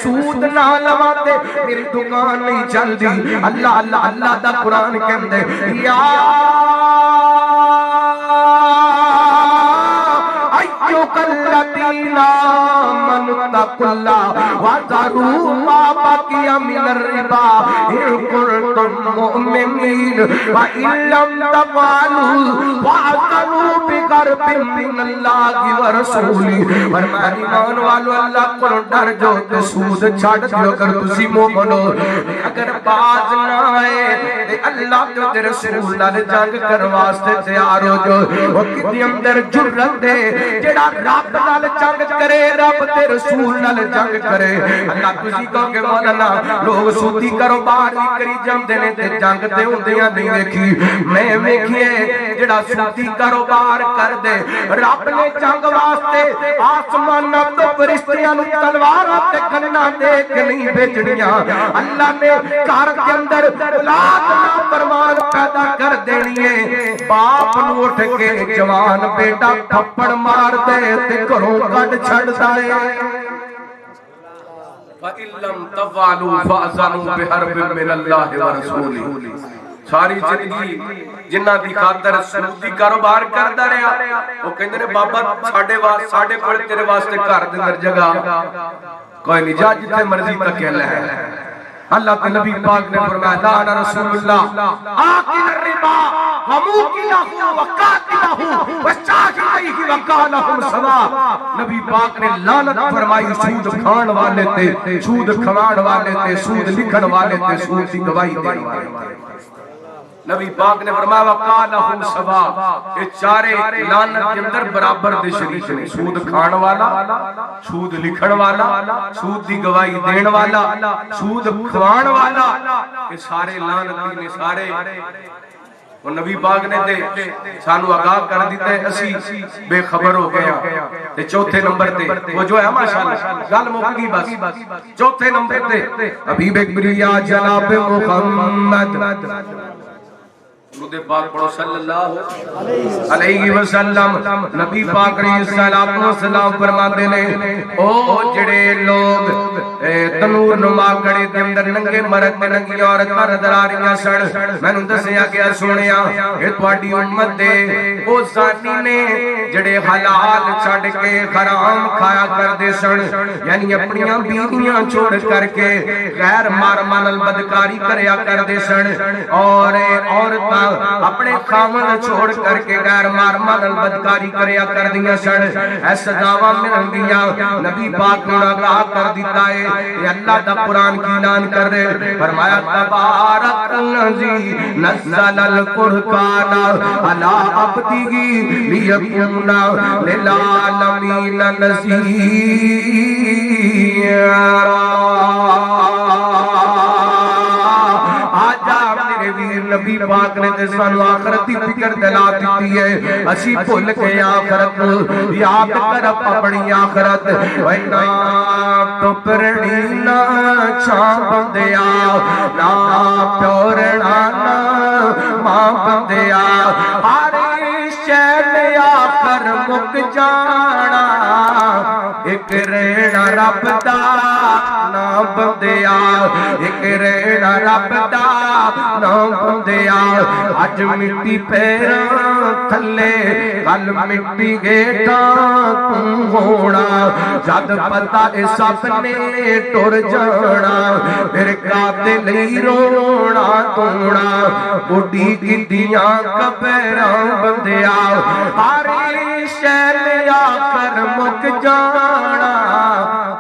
[SPEAKER 3] سود نہ لواں تے میری دکان نہیں چلدی اللہ اللہ اللہ دا قرآن کہندے یا ایھا الذین آمنوا اتقوا اللہ وذروا ما بقی من الربا ان کنتم مؤمنین وان لم تفعلوا فاعتروا بغضب من اللہ ورسولہ فرمایا ایمان والو اللہ کو ڈر جو تے سود چھڈ دیو اگر تسی مومن ہو اگر باز نہ آئے تے اللہ تے رسول نال جنگ کرن واسطے تیار ہو جو او کدی اندر جرت دے جڑا رب نال جنگ کرے رب تے رسول نال جنگ کرے اللہ تسی کہو کہ مولانا لوگ سودی کاروبار ہی کری جاندے نے تے جنگ تے ہوندیاں نہیں ویکھی میں ویکھیے جڑا سودی کاروبار کر دے رب نے جنگ واسطے آسماناں تو فرشتیاں نوں تلواراں تے گناں دے کے نہیں بھیجنیاں اللہ نے گھر دے اندر اولاد نافرمان پیدا کر دینی ہے باپ نوں اٹھ کے جوان بیٹا تھپڑ مار دے تے گھروں کڈ چھڈدا ہے فَإِن لَّمْ تَفْعَلُوا فَأْذَنُوا بِحَرْبٍ مِّنَ اللَّهِ وَرَسُولِهِ ساری زندگی جنہ دی خاطر سودی کاروبار کردا رہیا وہ کہندے نے بابا ساڈے کول تیرے واسطے گھر دے اندر جگہ کوئی نہیں جا جتھے مرضی تک لے اللہ کے نبی پاک نے فرمایا لعن رسول اللہ آکل الربا وموکلہ وقاتلہ وشاہدیہ وقالہم سوا نبی پاک نے لعنت فرمائی سود کھان والے تے سود کھوان والے تے سود لکھن والے تے سود دی گواہی دینے والے نبی پاک نے فرمایا وقالہم سوا یہ چارے لعنت کے اندر برابر دے شریک نے سود کھان والا سود لکھن والا سود دی گواہی دین والا سود کھوان والا یہ سارے لعنتی نے سارے اور نبی پاک نے دے سانو آگاہ کر دیتا ہے اسی بے خبر ہو گیا تے چوتھے نمبر تے وہ جو ہے ماشاءاللہ گل مک گئی بس چوتھے نمبر تے حبیب کبریا جناب محمد درود پاک پڑھو صلی اللہ علیہ وسلم نبی پاک علیہ الصلوۃ والسلام فرماتے نے او جڑے لوگ تنور نما گڑے دے اندر ننگے مرد تے ننگی عورتاں نظر آ رہی سن مینوں دسیا گیا سنیا اے تہاڈی امت دے او ذاتی نے جڑے حلال چھڈ کے حرام کھایا کردے سن یعنی اپنیاں بیویاں چھوڑ کر کے غیر محرماں نال بدکاری کریا کردے سن اور عورتاں اپنے خاوند چھوڑ کر کے غیر محرماں نال بدکاری کریا کردیاں سن اے سزاواں ملندیاں نبی پاک نے آگاہ کر دیتا ہے یہ اللہ دا قرآن کی اعلان کر رہے فرمایا تبارک الذی نزل القرآن علی عبدہ لیکون للعالمین نبی پاک نے تے سانو آخرت دی فکر دلا دتی ہے اسی بھول کے آخرت یاد کر اپنی آخرت وینا تو پرنی نہ چھا بندیا نا پیورنا نا ماں بندیا ہر شے میں آخر مک جانا ایک رہنا رب دا نام بندیا ایک رہنا رب دا نام بندیا اج مٹی پیراں تھلے کل مٹی گیٹاں تم ہونا جد پتا اے سب نے ٹر جانا میرے کاتے لئی رونا تونا بڑی گڈیاں قبراں بندیا ہاری شہر آ کر مک جانا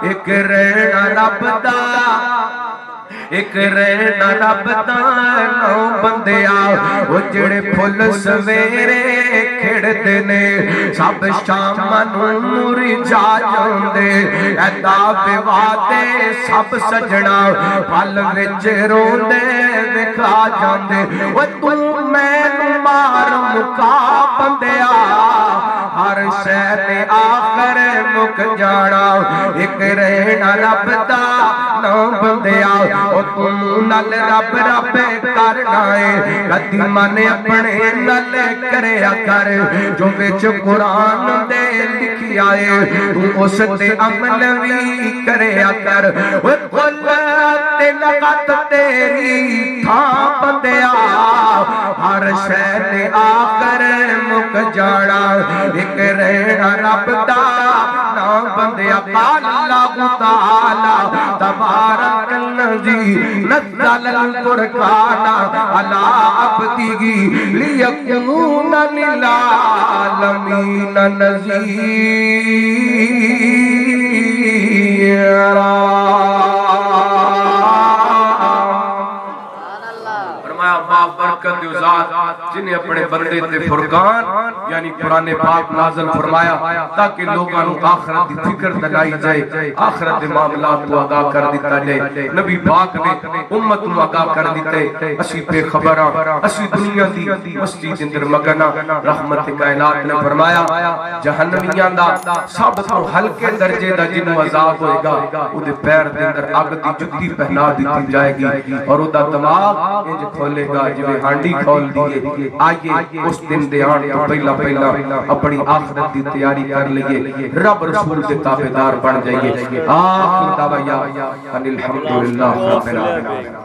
[SPEAKER 3] ایک رہنا رب دا ایک رہنا رب دا نام بندیا وہ جڑے پھل سویرے کھڑتے نے سب شام مرجھا جاندے ایدا وعدے سب سجنا پل وچ روندے وکھا جاندے وہ تو مینوں مار مکا بندیا ہر شے تے آخر مک جانا ایک رہنا رب دا نام بندیا او تم نال رب رب کرنا ہے کدی من اپنے نال کریا کر جو وچ قرآن دے لکھیا ہے تو اس تے عمل وی کریا کر او کل تے لغت تیری تھاں بندیا ہر شے تے آخر مک جانا ایک رہنا رب دا نام بندیا قال اللہ تعالی تبارک الذی نزل الفرقان علی عبدہ لیکون للعالمین نذیرا برکت دیو ذات جنہیں اپنے بندے تے فرقان یعنی قرآن پاک نازل فرمایا تاکہ لوگاں نو آخرت دی فکر دلائی جائے آخرت دے معاملات کو آگاہ کر دیتا جائے نبی پاک نے امت نو آگاہ کر دیتے اسی پہ خبراں اسی دنیا دی مسجد اندر مگنا رحمت کائنات نے فرمایا جہنمیاں دا سب تو ہلکے درجے دا جنوں عذاب ہوئے گا او دے پیر دے اندر اگ دی جتی پہنا دیتی جائے گی اور او دا دماغ انج کھولے گا جو ہانڈی کھول دیئے آئیے اس دن دے آن تو پہلا اپنی آخرت دی تیاری کر لئیے رب رسول کے تابعدار بن جائیے آخر دعویٰ ان الحمدللہ رب العالمین